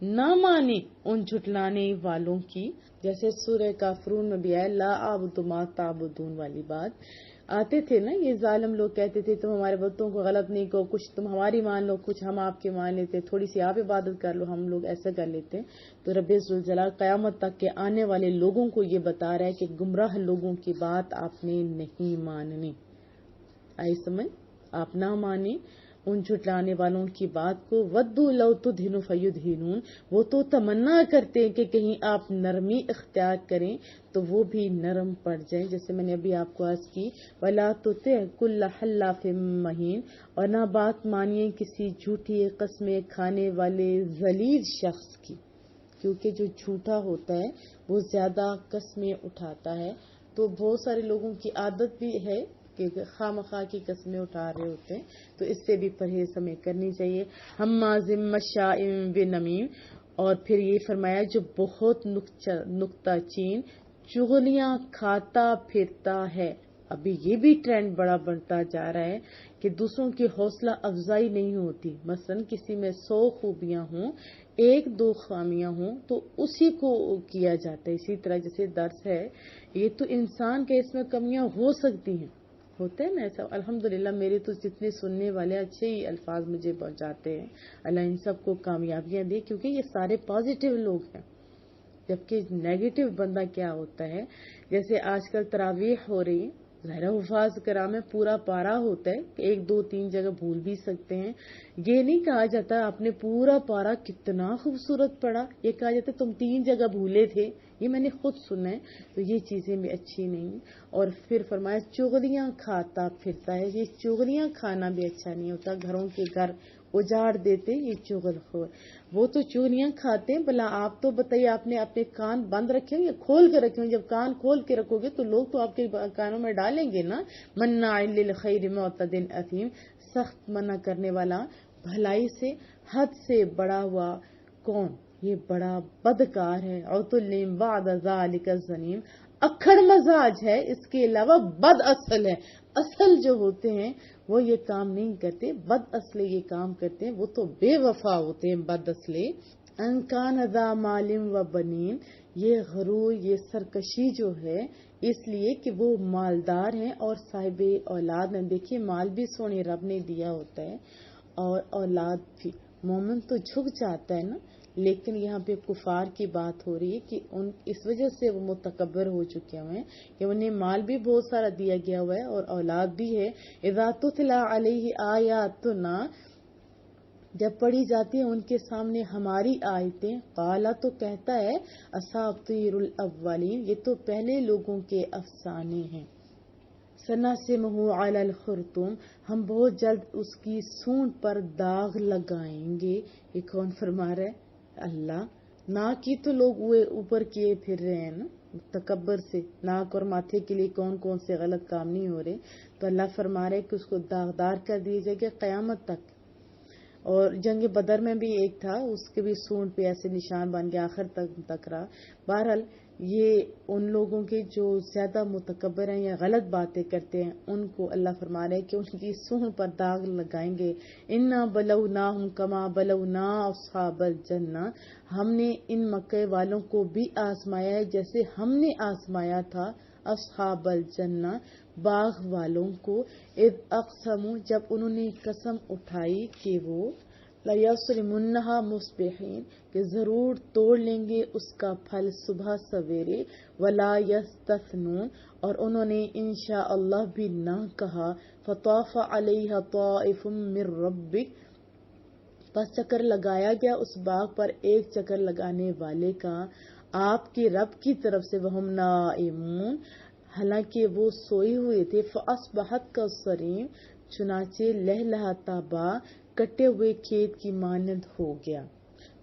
نہ مانیں ان جھٹلانے والوں کی، جیسے سورہ کافرون میں بھی ہے لا اعبد ما تعبدون والی بات آتے تھے نا، یہ ظالم لوگ کہتے تھے تم ہمارے بتوں کو غلط نہیں کہو، کچھ تم ہماری مان لو، کچھ ہم آپ کے مان لیتے، تھوڑی سی آپ عبادت کر لو، ہم لوگ ایسا کر لیتے۔ تو رب ذوالجلال قیامت تک کے آنے والے لوگوں کو یہ بتا رہا ہے کہ گمراہ لوگوں کی بات آپ نے نہیں ماننی۔ آئی سمجھ؟ آپ نہ مانیں ان جھٹلانے والوں کی بات کو۔ وَدُّوا لَوْ تُدْہِنُ فَيُدْہِنُونَ، وہ تو تمنا کرتے ہیں کہ کہیں آپ نرمی اختیار کریں تو وہ بھی نرم پڑ جائیں، جیسے میں نے ابھی آپ کو عرض کی وَلَا تُطِعْ كُلَّ حَلَّافٍ مَّہِینٍ، اور نہ بات مانیے کسی جھوٹی قسمیں کھانے والے ذلیل شخص کی، کیونکہ جو جھوٹا ہوتا ہے وہ زیادہ قسمیں اٹھاتا ہے۔ تو بہت سارے لوگوں کی عادت بھی ہے کہ خواہ مخواہ کی قسمیں اٹھا رہے ہوتے ہیں، تو اس سے بھی پرہیز ہمیں کرنی چاہیے۔ ہمازٍ مشاء بنمیم، اور پھر یہ فرمایا جو بہت نکتہ چین، چغلیاں کھاتا پھرتا ہے۔ ابھی یہ بھی ٹرینڈ بڑا بڑھتا جا رہا ہے کہ دوسروں کی حوصلہ افزائی نہیں ہوتی، مثلا کسی میں 100 خوبیاں ہوں، 1-2 خامیاں ہوں تو اسی کو کیا جاتا ہے۔ اسی طرح جیسے درس ہے، یہ تو انسان کے اس میں کمیاں ہو سکتی ہیں، ہوتے ہیں نا ایسا۔ الحمدللہ میرے تو جتنے سننے والے اچھے ہی الفاظ مجھے پہنچاتے ہیں، اللہ ان سب کو کامیابیاں دے، کیونکہ یہ سارے پازیٹیو لوگ ہیں۔ جبکہ نیگیٹو بندہ کیا ہوتا ہے، جیسے آج کل تراویح ہو رہی ہے، ظاہر حفاظ کرام میں پورا پارا ہوتا ہے، 1-2-3 جگہ بھول بھی سکتے ہیں، یہ نہیں کہا جاتا آپ نے پورا پارا کتنا خوبصورت پڑھا، یہ کہا جاتا تم 3 جگہ بھولے تھے، یہ میں نے خود سنا ہے۔ تو یہ چیزیں بھی اچھی نہیں۔ اور پھر فرمایا چغلیاں کھاتا پھرتا ہے، یہ چغلیاں کھانا بھی اچھا نہیں ہوتا، گھروں کے گھر اجاڑ دیتے یہ چغل خور، وہ تو چغلیاں کھاتے ہیں۔ بھلا آپ تو بتائیے، آپ نے اپنے کان بند رکھے ہوں یا کھول کے رکھے ہوں؟ جب کان کھول کے رکھو گے تو لوگ تو آپ کے کانوں میں ڈالیں گے نا۔ مناع للخیر معتد اثیم، سخت منع کرنے والا بھلائی سے حد سے بڑا ہوا کون؟ یہ بڑا بدکار ہے۔ عتل بعد ذلک زنیم، اکھڑ مزاج ہے، اس کے علاوہ بد اصل ہے۔ اصل جو ہوتے ہیں وہ یہ کام نہیں کرتے، بد اصلے یہ کام کرتے ہیں، وہ تو بے وفا ہوتے ہیں بد اصلے۔ ان کان ذا مال و بنین، یہ غرور، یہ سرکشی جو ہے اس لیے کہ وہ مالدار ہیں اور صاحب اولاد ہیں۔ دیکھیے مال بھی سونے رب نے دیا ہوتا ہے اور اولاد بھی، مومن تو جھک جاتا ہے نا، لیکن یہاں پہ کفار کی بات ہو رہی ہے کہ اس وجہ سے وہ متکبر ہو چکے ہوئے ہیں کہ انہیں مال بھی بہت سارا دیا گیا ہوا ہے اور اولاد بھی ہے۔ اذا تتلی علیہ آیاتنا، جب پڑھی جاتی ہیں ان کے سامنے ہماری آیتیں، قالا تو کہتا ہے اساطیر الاولین، یہ تو پہلے لوگوں کے افسانے ہیں۔ سنسمہ علی الخرطوم، ہم بہت جلد اس کی سونڈ پر داغ لگائیں گے۔ یہ کون فرما رہا ہے؟ اللہ۔ ناک کی تو لوگ اوپر کیے پھر رہے ہیں نا تکبر سے، ناک اور ماتھے کے لیے کون کون سے غلط کام نہیں ہو رہے، تو اللہ فرما رہے کہ اس کو داغدار کر دیا جائے گا قیامت تک۔ اور جنگ بدر میں بھی ایک تھا، اس کے بھی سونٹ پہ ایسے نشان بن گیا، آخر تک رہا۔ بہرحال یہ ان لوگوں کے جو زیادہ متکبر ہیں یا غلط باتیں کرتے ہیں، ان کو اللہ فرما رہے کہ ان کی سونٹ پر داغ لگائیں گے۔ انا بلوناہم کما بلونا اصحاب الجنہ، ہم نے ان مکے والوں کو بھی آزمایا ہے جیسے ہم نے آزمایا تھا اصحاب الجنہ، باغ والوں کو، اذ اقسموا، جب انہوں نے قسم اٹھائی کہ وہ لیصرمنھا مصبحین، کہ ضرور توڑ لیں گے اس کا پھل صبح سویرے، ولا یستثنون، اور انہوں نے انشاءاللہ بھی نہ کہا، فطاف علیہا طائف من ربک، پس چکر لگایا گیا اس باغ پر ایک چکر لگانے والے کا آپ کے رب کی طرف سے، وہم نائمون، حالانکہ وہ سوئے ہوئے تھے، فاصبحت کالصریم، چنانچہ لہلہاتا باغ کٹے ہوئے کھیت کی مانند ہو گیا۔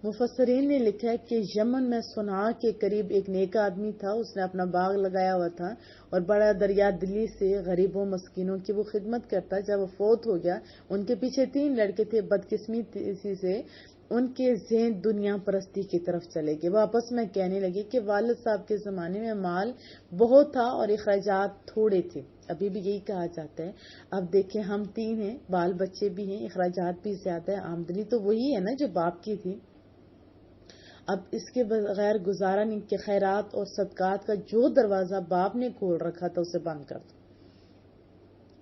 مفسرین نے لکھا ہے کہ یمن میں صنعاء کے قریب ایک نیک آدمی تھا، اس نے اپنا باغ لگایا ہوا تھا اور بڑا دریا دلی سے غریبوں مسکینوں کی وہ خدمت کرتا۔ جب وہ فوت ہو گیا، ان کے پیچھے 3 لڑکے تھے، بدقسمتی سے ان کے ذہن دنیا پرستی کی طرف چلے گئے۔ وہ آپس میں کہنے لگے کہ والد صاحب کے زمانے میں مال بہت تھا اور اخراجات تھوڑے تھے، ابھی بھی یہی کہا جاتا ہے۔ اب دیکھیں ہم 3 ہیں، بال بچے بھی ہیں، اخراجات بھی زیادہ ہے، آمدنی تو وہی ہے نا جو باپ کی تھی، اب اس کے بغیر گزارا نہیں کہ خیرات اور صدقات کا جو دروازہ باپ نے کھول رکھا تھا اسے بند کر دو۔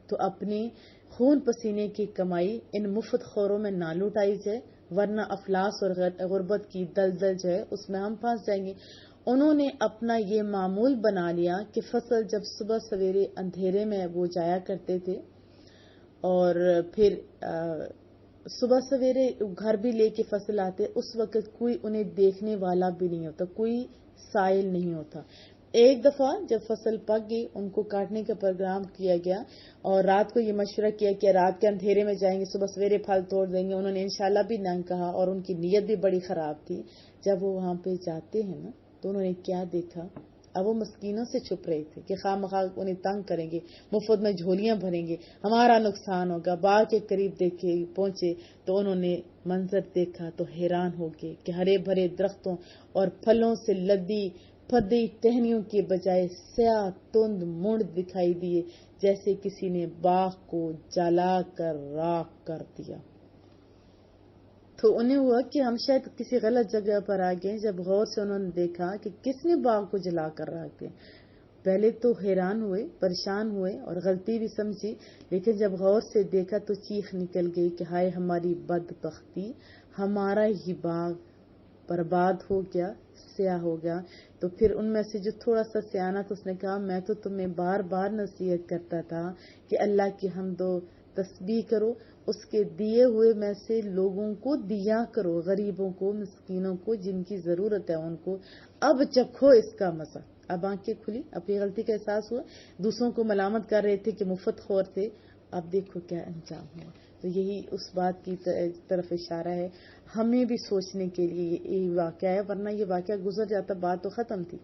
تو اپنے خون پسینے کی کمائی ان مفت خوروں میں نہ لوٹائی جائے، ورنہ افلاس اور غربت کی دلدل جو ہے اس میں ہم پھنس جائیں گے۔ انہوں نے اپنا یہ معمول بنا لیا کہ فصل جب صبح سویرے اندھیرے میں وہ جایا کرتے تھے اور پھر صبح سویرے گھر بھی لے کے فصل آتے، اس وقت کوئی انہیں دیکھنے والا بھی نہیں ہوتا، کوئی سائل نہیں ہوتا۔ ایک دفعہ جب فصل پک گئی، ان کو کاٹنے کا پروگرام کیا گیا اور رات کو یہ مشورہ کیا کہ رات کے اندھیرے میں جائیں گے، صبح سویرے پھل توڑ دیں گے۔ انہوں نے انشاءاللہ بھی نہ کہا اور ان کی نیت بھی بڑی خراب تھی۔ جب وہ وہاں پہ جاتے ہیں نا تو انہوں نے کیا دیکھا، اب وہ مسکینوں سے چھپ رہے تھے کہ خواہ مخواہ انہیں تنگ کریں گے، مفت میں جھولیاں بھریں گے، ہمارا نقصان ہوگا۔ باغ کے قریب پہنچے تو انہوں نے منظر دیکھا تو حیران ہو گئے کہ ہرے بھرے درختوں اور پھلوں سے لدی پھدی ٹہنیوں کے بجائے سیاہ تند منڈ دکھائی دیے، جیسے کسی نے باغ کو جلا کر راکھ کر دیا۔ تو انہیں ہوا کہ ہم شاید کسی غلط جگہ پر آ گئے۔ جب غور سے انہوں نے دیکھا کہ کس نے باغ کو جلا کر رکھ دیا، پہلے تو حیران ہوئے، پریشان ہوئے اور غلطی بھی سمجھی، لیکن جب غور سے دیکھا تو چیخ نکل گئی کہ ہائے ہماری بدبختی، ہمارا ہی باغ برباد ہو گیا، سیاہ ہو گیا۔ تو پھر ان میں سے جو تھوڑا سا سیانہ تھا اس نے کہا میں تو تمہیں بار بار نصیحت کرتا تھا کہ اللہ کی حمد و تسبیح کرو، اس کے دیے ہوئے میں سے لوگوں کو دیا کرو، غریبوں کو، مسکینوں کو، جن کی ضرورت ہے ان کو، اب چکھو اس کا مزہ۔ اب آنکھیں کھلی، اپنی غلطی کا احساس ہوا، دوسروں کو ملامت کر رہے تھے کہ مفت خور تھے، اب دیکھو کیا انجام ہوا۔ تو یہی اس بات کی طرف اشارہ ہے، ہمیں بھی سوچنے کے لیے یہ واقعہ ہے، ورنہ یہ واقعہ گزر جاتا بات تو ختم تھی۔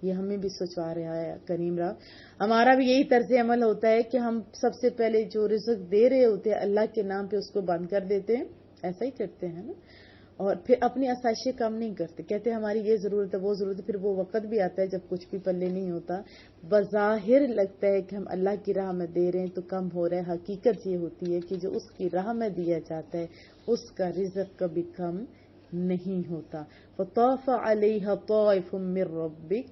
یہ ہمیں بھی سوچوا رہا ہے کریم رب۔ ہمارا بھی یہی طرز عمل ہوتا ہے کہ ہم سب سے پہلے جو رزق دے رہے ہوتے ہیں اللہ کے نام پہ اس کو بند کر دیتے ہیں، ایسا ہی کرتے ہیں نا، اور پھر اپنی آسائشیں کم نہیں کرتے، کہتے ہیں ہماری یہ ضرورت ہے وہ ضرورت ہے، پھر وہ وقت بھی آتا ہے جب کچھ بھی پلے نہیں ہوتا، بظاہر لگتا ہے کہ ہم اللہ کی راہ میں دے رہے ہیں تو کم ہو رہا ہے، حقیقت یہ ہوتی ہے کہ جو اس کی راہ میں دیا جاتا ہے اس کا رزق کبھی کم نہیں ہوتا۔ فطاف علیہا طائف من ربک،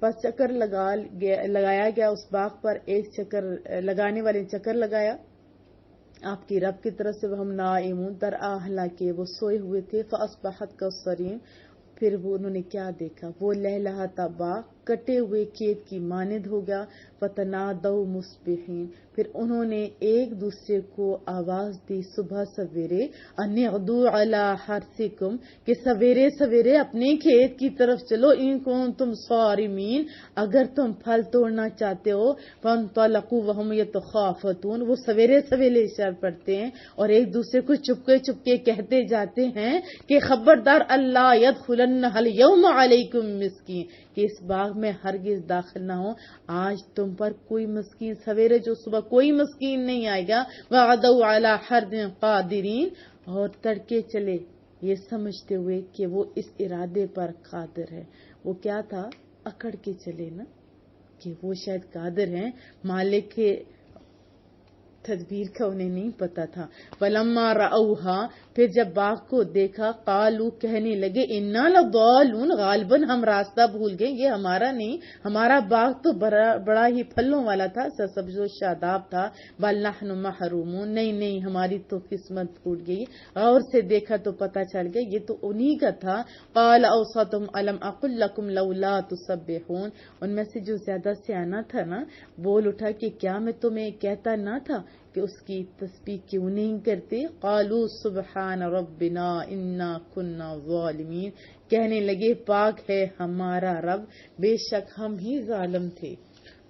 پس چکر لگایا گیا اس باغ پر، ایک چکر لگانے والے چکر لگایا آپ کی رب کی طرف سے، وہم نائمون، حالانکہ وہ سوئے ہوئے تھے، فاصبحت کالصریم، پھر وہ انہوں نے کیا دیکھا، وہ لہلہاتا باغ کٹے ہوئے کھیت کی مانند ہو گیا۔ فتنادوا مصبحین، پھر انہوں نے ایک دوسرے کو آواز دی صبح سویرے، ان اغدوا علی حرثکم، کہ سویرے سویرے اپنے کھیت کی طرف چلو، ان کنتم صارمین، اگر تم پھل توڑنا چاہتے ہو۔ فانطلقوا وهم یتخافتون، وہ سویرے سویرے چل پڑتے ہیں اور ایک دوسرے کو چپکے چپکے کہتے جاتے ہیں کہ خبردار اللہ یدخلنہ اليوم علیکم مسکین، کہ اس باغ میں ہرگز داخل نہ ہو، آج تم پر کوئی مسکین، سویرے جو صبح کوئی مسکین نہیں آئے گا۔ وغدوا علی حرد قادرین، اور تڑکے چلے یہ سمجھتے ہوئے کہ وہ اس ارادے پر قادر ہے. وہ کیا تھا؟ اکڑ کے چلے نا کہ وہ شاید قادر ہیں، مالک کے تدبیر کا انہیں نہیں پتا تھا. فلما رأوها، پھر جب باغ کو دیکھا، قالو کہنے لگے انا لضالون، غالباً ہم راستہ بھول گئے، یہ ہمارا نہیں، ہمارا باغ تو بڑا ہی پھلوں والا تھا، سرسبز و شاداب تھا. بل نحن محرومون، نہیں ہماری تو قسمت پھوٹ گئی. غور سے دیکھا تو پتا چل گیا یہ تو انہی کا تھا. قال اوسطهم الم اقل لكم لولا تسبحون، ان میں سے جو زیادہ سیانا تھا نا بول اٹھا کہ کیا میں تمہیں کہتا نہ تھا کہ اس کی تسبیح کیوں نہیں کرتے. قالوا سبحان ربنا انا كنا ظالمین، کہنے لگے پاک ہے ہمارا رب، بے شک ہم ہی ظالم تھے.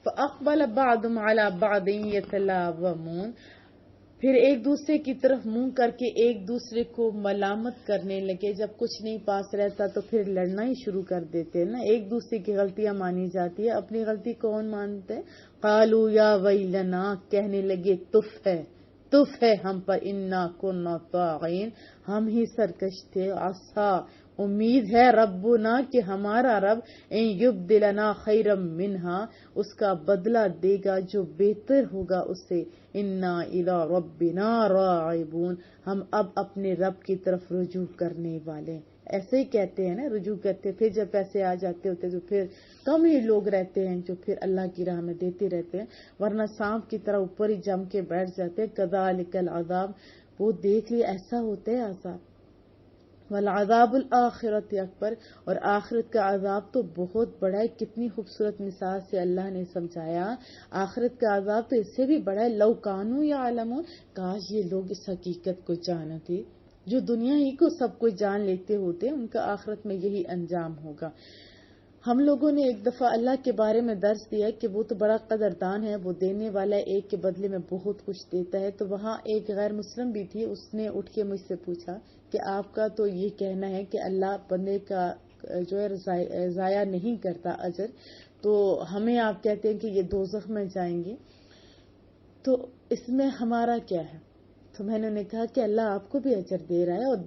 فاقبل بعضهم على بعض يتلاومون، پھر ایک دوسرے کی طرف منہ کر کے ایک دوسرے کو ملامت کرنے لگے. جب کچھ نہیں پاس رہتا تو پھر لڑنا ہی شروع کر دیتے نا، ایک دوسرے کی غلطیاں مانی جاتی ہے، اپنی غلطی کون مانتے؟ قالوا یا ویلنا، کہنے لگے تف ہے ہم پر، انا کنا طاغین، ہم ہی سرکش تھے. عسا، امید ہے، ربنا کہ ہمارا رب، ان یبدلنا خیرا منہا، اس کا بدلہ دے گا جو بہتر ہوگا اس سے. انا الی ربنا راغبون، ہم اب اپنے رب کی طرف رجوع کرنے والے. ایسے ہی کہتے ہیں نا، رجوع کرتے، پھر جب پیسے آ جاتے ہوتے تو پھر کم ہی لوگ رہتے ہیں جو پھر اللہ کی راہ میں دیتے رہتے ہیں، ورنہ سانپ کی طرح اوپر ہی جم کے بیٹھ جاتے ہیں. کذالک العذاب، وہ دیکھ لی ایسا ہوتا ہے عذاب. والعذاب الآخرت اکبر، اور آخرت کا عذاب تو بہت بڑا ہے. کتنی خوبصورت مثال سے اللہ نے سمجھایا. آخرت کا عذاب تو اس سے بھی بڑا ہے. لو کانوا یعلمون، کاش یہ لوگ اس حقیقت کو جانتے. جو دنیا ہی کو سب کچھ جان لیتے ہوتے ان کا آخرت میں یہی انجام ہوگا. ہم لوگوں نے ایک دفعہ اللہ کے بارے میں درس دیا کہ وہ تو بڑا قدردان ہے، وہ دینے والا ہے، ایک کے بدلے میں بہت کچھ دیتا ہے. تو وہاں ایک غیر مسلم بھی تھی، اس نے اٹھ کے مجھ سے پوچھا کہ آپ کا تو یہ کہنا ہے کہ اللہ بندے کا جو ہے ضائع نہیں کرتا اجر، تو ہمیں آپ کہتے ہیں کہ یہ دوزخ میں جائیں گے، تو اس میں ہمارا کیا ہے؟ تو میں نے انہیں کہا کہ اللہ آپ کو بھی اجر دے رہا ہے اور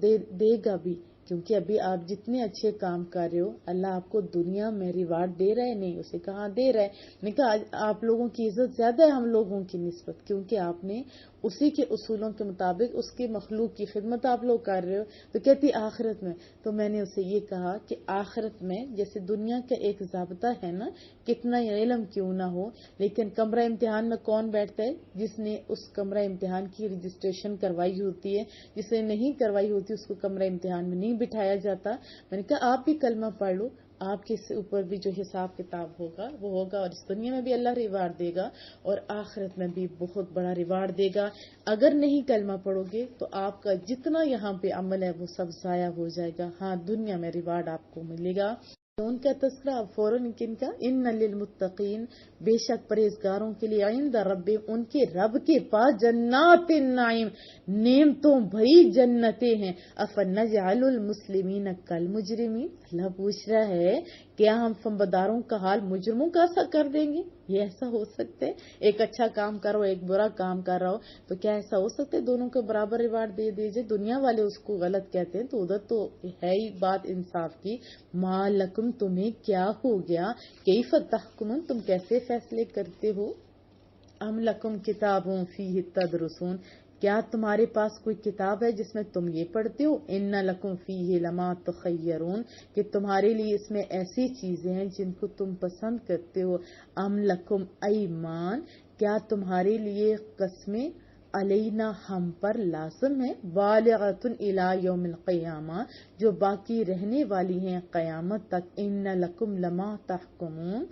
دے گا بھی، کیونکہ ابھی آپ جتنے اچھے کام کر رہے ہو اللہ آپ کو دنیا میں ریوارڈ دے رہا ہے. نہیں، اسے کہاں دے رہا ہے. میں نے کہا آپ لوگوں کی عزت زیادہ ہے ہم لوگوں کی نسبت، کیونکہ آپ نے اسی کے اصولوں کے مطابق اس کی مخلوق کی خدمت آپ لوگ کر رہے ہو. تو کہتی آخرت میں، تو میں نے اسے یہ کہا کہ آخرت میں جیسے دنیا کا ایک ضابطہ ہے نا، کتنا علم کیوں نہ ہو، لیکن کمرہ امتحان میں کون بیٹھتا ہے؟ جس نے اس کمرہ امتحان کی رجسٹریشن کروائی ہوتی ہے. جس نے نہیں کروائی ہوتی اس کو کمرہ امتحان میں نہیں بٹھایا جاتا. میں نے کہا آپ بھی کلمہ پڑھ لو، آپ کے اوپر بھی جو حساب کتاب ہوگا وہ ہوگا، اور اس دنیا میں بھی اللہ ریوارڈ دے گا اور آخرت میں بھی بہت بڑا ریوارڈ دے گا. اگر نہیں کلمہ پڑھو گے تو آپ کا جتنا یہاں پہ عمل ہے وہ سب ضائع ہو جائے گا. ہاں، دنیا میں ریوارڈ آپ کو ملے گا. ان کا تذکرہ فوراً کن کا؟ ان للمتقین، بے شک پرہیزگاروں کے لیے، عند رب، ان کے رب کے پاس، جنات النعیم، نعمتوں بھری جنتیں ہیں. افنجعل المسلمین کالمجرمین، اللہ پوچھ رہا ہے کیا ہم فنبداروں کا حال مجرموں کا ایسا کر دیں گے؟ یہ ایسا ہو سکتا ہے؟ ایک اچھا کام کرو، ایک برا کام کر رہا ہو، تو کیا ایسا ہو سکتا ہے دونوں کو برابر ریوارڈ دے دیجئے؟ دنیا والے اس کو غلط کہتے ہیں تو ادھر تو ہے ہی بات انصاف کی. ما لکم، تمہیں کیا ہو گیا؟ کیف تحکمون، تم کیسے فیصلے کرتے ہو؟ ام لکم کتابون فیہ تدرسون، کیا تمہارے پاس کوئی کتاب ہے جس میں تم یہ پڑھتے ہو؟ ان لکم فیہ لما تخیرون، کہ تمہارے لیے اس میں ایسی چیزیں ہیں جن کو تم پسند کرتے ہو. ام لکم ایمان، کیا تمہارے لیے قسمیں علینا ہم پر لازم ہے، بالغۃ الی یوم القیامہ، جو باقی رہنے والی ہیں قیامت تک. ان لکم لما تحکمون،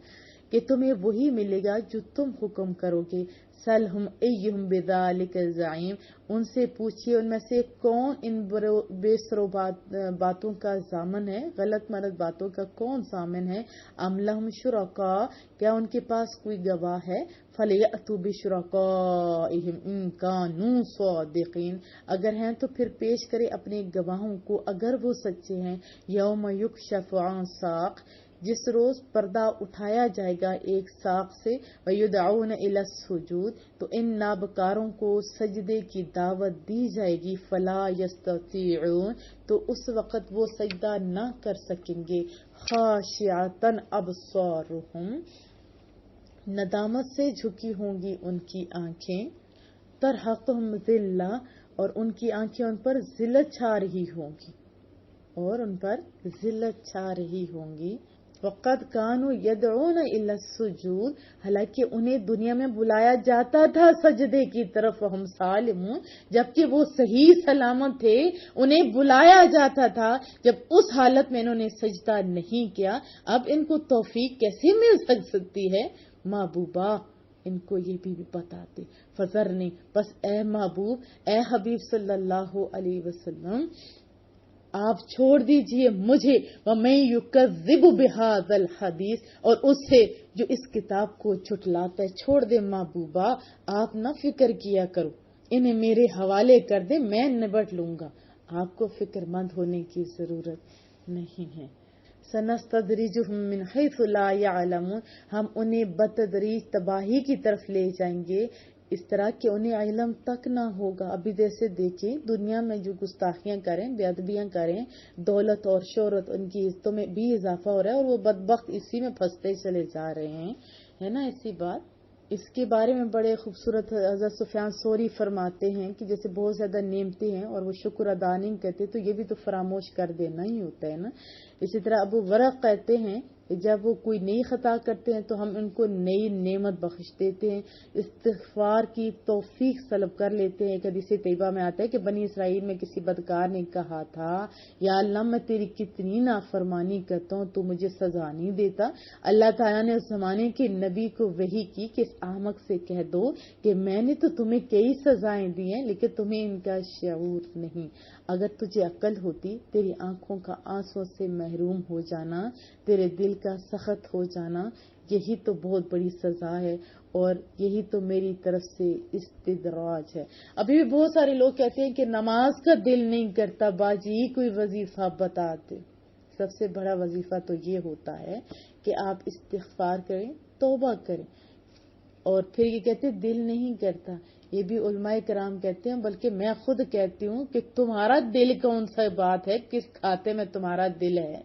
کہ تمہیں وہی ملے گا جو تم حکم کرو گے. سلہم ایہم بذالک زعیم، ان سے پوچھئے ان میں سے کون ان بے سرو باتوں کا ضامن ہے، غلط مرد باتوں کا کون ضامن ہے. ام لہم شرکاء، کیا ان کے پاس کوئی گواہ ہے؟ فلیأتوا بشرکائہم ان کانوا صادقین، اگر ہیں تو پھر پیش کرے اپنے گواہوں کو اگر وہ سچے ہیں. یوم یکشف عن ساق، جس روز پردہ اٹھایا جائے گا ایک ساق سے، وَيُدْعَوْنَ إِلَى السُّجُودِ تو ان نابکاروں کو سجدے کی دعوت دی جائے گی، فَلَا يَسْتَطِيعُونَ تو اس وقت وہ سجدہ نہ کر سکیں گے، خَاشِعَةً أَبْصَارُهُمْ ندامت سے جھکی ہوں گی ان کی آنکھیں، ترحقہم ذلہ اور ان کی آنکھیں ان پر ذلت چھا رہی ہوں گی، وقد کانوا یدعون الی السجود حالانکہ انہیں دنیا میں بلایا جاتا تھا سجدے کی طرف، وہم سالمون جبکہ وہ صحیح سلامت تھے، انہیں بلایا جاتا تھا، جب اس حالت میں انہوں نے سجدہ نہیں کیا، اب ان کو توفیق کیسے مل سکتی ہے؟ محبوبہ ان کو یہ بھی بتاتے، فذرنی بس اے محبوب، اے حبیب صلی اللہ علیہ وسلم آپ چھوڑ دیجئے مجھے، وَمَن يُكَذِّبُ بِهَذَا الْحَدِيثِ اور اس سے جو اس کتاب کو جھٹلاتا ہے، چھوڑ دے محبوبہ، آپ نہ فکر کیا کرو، انہیں میرے حوالے کر دے، میں نبٹ لوں گا، آپ کو فکر مند ہونے کی ضرورت نہیں ہے۔ سنستدرجهم من حيث لا يعلمون ہم انہیں بتدریج تباہی کی طرف لے جائیں گے، اس طرح کہ انہیں علم تک نہ ہوگا۔ ابھی جیسے دیکھیں دنیا میں جو گستاخیاں کریں، بے ادبیاں کریں، دولت اور شہرت ان کی عزتوں میں بھی اضافہ ہو رہا ہے اور وہ بدبخت اسی میں پھنستے چلے جا رہے ہیں، ہے نا ایسی بات۔ اس کے بارے میں بڑے خوبصورت حضرت سفیان ثوری فرماتے ہیں کہ جیسے بہت زیادہ نعمتیں ہیں اور وہ شکر ادا نہیں کرتے تو یہ بھی تو فراموش کر دینا ہی ہوتا ہے نا۔ اسی طرح ابو ورق کہتے ہیں جب وہ کوئی نئی خطا کرتے ہیں تو ہم ان کو نئی نعمت بخش دیتے ہیں، استغفار کی توفیق طلب کر لیتے ہیں۔ ایک حدیث طیبہ میں آتا ہے کہ بنی اسرائیل میں کسی بدکار نے کہا تھا، یا اللہ میں تیری کتنی نافرمانی کرتا ہوں تو مجھے سزا نہیں دیتا۔ اللہ تعالیٰ نے اس زمانے کے نبی کو وحی کی کہ اس احمق سے کہہ دو کہ میں نے تو تمہیں کئی سزائیں دی ہیں لیکن تمہیں ان کا شعور نہیں۔ اگر تجھے عقل ہوتی، تیری آنکھوں کا آنسوں سے محروم ہو جانا، تیرے دل کا سخت ہو جانا، یہی تو بہت بڑی سزا ہے اور یہی تو میری طرف سے استدراج ہے۔ ابھی بھی بہت سارے لوگ کہتے ہیں کہ نماز کا دل نہیں کرتا، باجی کوئی وظیفہ بتا دے۔ سب سے بڑا وظیفہ تو یہ ہوتا ہے کہ آپ استغفار کریں، توبہ کریں، اور پھر یہ کہتے ہیں دل نہیں کرتا، یہ بھی علماء کرام کہتے ہیں، بلکہ میں خود کہتی ہوں کہ تمہارا دل کون سا بات ہے، کس کھاتے میں تمہارا دل ہے۔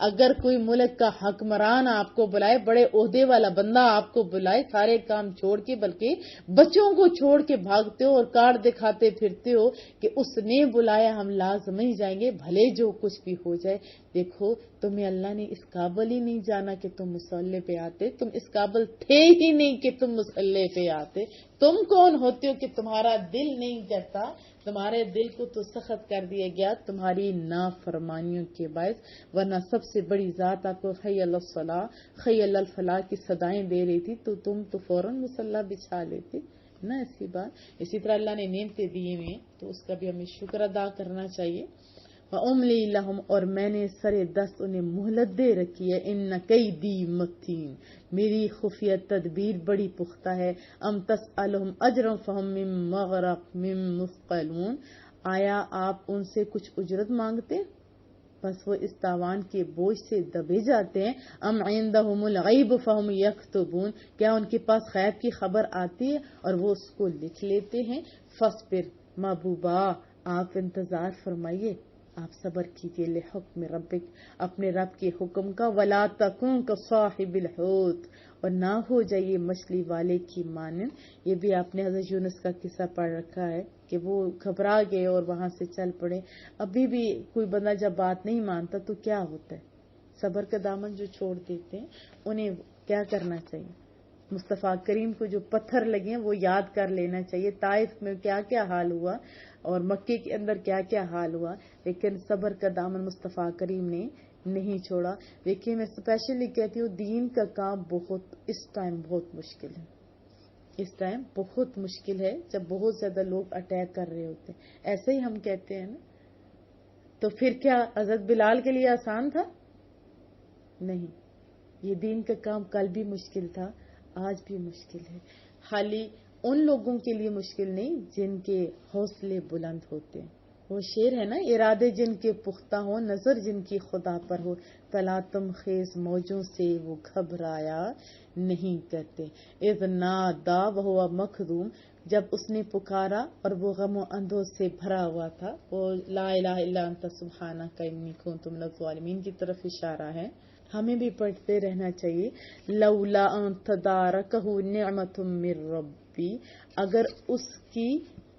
اگر کوئی ملک کا حکمران آپ کو بلائے، بڑے عہدے والا بندہ آپ کو بلائے، سارے کام چھوڑ کے بلکہ بچوں کو چھوڑ کے بھاگتے ہو اور کارڈ دکھاتے پھرتے ہو کہ اس نے بلایا ہم لازم ہی جائیں گے بھلے جو کچھ بھی ہو جائے، دیکھو تمہیں اللہ نے اس قابل ہی نہیں جانا کہ تم مصلی پہ آتے، تم اس قابل تھے ہی نہیں کہ تم مصلی پہ آتے، تم کون ہوتے ہو کہ تمہارا دل نہیں کرتا؟ تمہارے دل کو تو سخت کر دیا گیا تمہاری نافرمانیوں کے باعث، ورنہ سب سے بڑی ذات آپ کو حی علی الصلاح، حی علی الفلاح کی صدائیں دے رہی تھی تو تم تو فوراً مصلی بچھا لیتے نا، ایسی بات۔ اسی طرح اللہ نے نعمتیں دی ہوئی ہیں تو اس کا بھی ہمیں شکر ادا کرنا چاہیے۔ وَأُمْلِي لَهُمْ اور میں نے سرے دست انہیں مہلت دے رکھی ہے، إِنَّ كَيْدِي مَتِينٌ میری خفیہ تدبیر بڑی پختہ ہے، أَمْ تَسْأَلُهُمْ أَجْرًا فَهُمْ مِنْ مَغْرَمٍ مُثْقَلُونَ آیا آپ ان سے کچھ اجرت مانگتے بس وہ اس تاوان کے بوجھ سے دبے جاتے ہیں؟ ام عندهم الغیب فهم یکتبون کیا ان کے پاس غیب کی خبر آتی ہے اور وہ اس کو لکھ لیتے ہیں؟ فاصبر محبوبہ آپ انتظار فرمائیے، آپ صبر کیجئے، لحکم ربک اپنے رب کے حکم کا، ولا تکن کصاحب الحوت اور نہ ہو جائیے مچھلی والے کی مانند۔ یہ بھی آپ نے حضرت یونس کا قصہ پڑھ رکھا ہے کہ وہ گھبرا گئے اور وہاں سے چل پڑے۔ ابھی بھی کوئی بندہ جب بات نہیں مانتا تو کیا ہوتا ہے؟ صبر کا دامن جو چھوڑ دیتے ہیں انہیں کیا کرنا چاہیے؟ مصطفیٰ کریم کو جو پتھر لگے ہیں وہ یاد کر لینا چاہیے، طائف میں کیا کیا حال ہوا اور مکے کے اندر کیا کیا حال ہوا، لیکن صبر کا دامن مصطفیٰ کریم نے نہیں چھوڑا۔ دیکھیے میں اسپیشلی کہتی ہوں دین کا کام اس ٹائم بہت مشکل ہے، اس ٹائم بہت مشکل ہے جب بہت زیادہ لوگ اٹیک کر رہے ہوتے ہیں، ایسے ہی ہم کہتے ہیں نا، تو پھر کیا حضرت بلال کے لیے آسان تھا؟ نہیں، یہ دین کا کام کل بھی مشکل تھا، آج بھی مشکل ہے، خالی ان لوگوں کے لیے مشکل نہیں جن کے حوصلے بلند ہوتے ہیں، وہ شعر ہے نا، ارادے جن کے پختہ ہو، نظر جن کی خدا پر ہو، تلاطم خیز موجوں سے وہ گھبرایا نہیں کرتے۔ اذ نادا وہو مخدوم، جب اس نے پکارا اور وہ غم و اندوہ سے بھرا ہوا تھا۔ وہ لا الہ الا انت سبحانک انی کنت من الظالمین کی طرف اشارہ ہے۔ ہمیں بھی پڑھتے رہنا چاہیے، لولا ان تدارکہ نعمت من ربی، اگر اس کی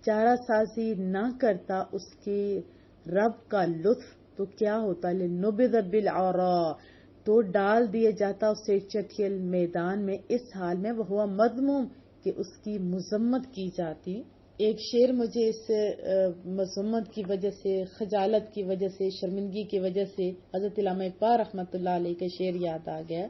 چارہ سازی نہ کرتا اس کے رب کا لطف تو کیا ہوتا، لنبذ بالعراء، تو ڈال دیا جاتا اسے چٹیل میدان میں، اس حال میں وہ مذموم کہ اس کی مذمت کی جاتی۔ ایک شعر مجھے اس مذمت کی وجہ سے، خجالت کی وجہ سے، شرمندگی کی وجہ سے حضرت علامہ اقبال رحمۃ اللہ علیہ کے شعر یاد آ گیا،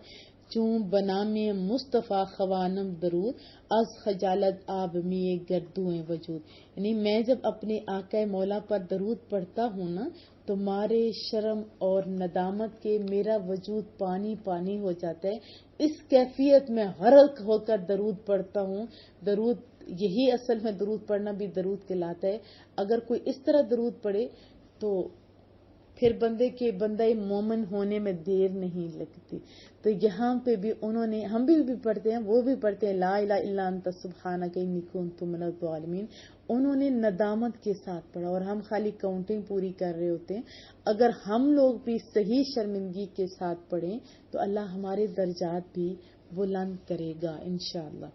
چون بنام مصطفیٰ خوانم درود، از خجالت آب میں گردوئیں وجود، یعنی میں جب اپنے آقا مولا پر درود پڑھتا ہوں نا تو مارے شرم اور ندامت کے میرا وجود پانی پانی ہو جاتا ہے۔ اس کیفیت میں غرق ہو کر درود پڑھتا ہوں۔ درود یہی اصل میں درود پڑھنا بھی درود کہلاتا ہے۔ اگر کوئی اس طرح درود پڑھے تو پھر بندہ مومن ہونے میں دیر نہیں لگتی۔ تو یہاں پہ بھی انہوں نے، ہم بھی پڑھتے ہیں، وہ بھی پڑھتے ہیں، لا الہ الا انت سبحانک انی کنت من الظالمین، انہوں نے ندامت کے ساتھ پڑھا اور ہم خالی کاؤنٹنگ پوری کر رہے ہوتے ہیں۔ اگر ہم لوگ بھی صحیح شرمندگی کے ساتھ پڑھیں تو اللہ ہمارے درجات بھی بلند کرے گا انشاءاللہ۔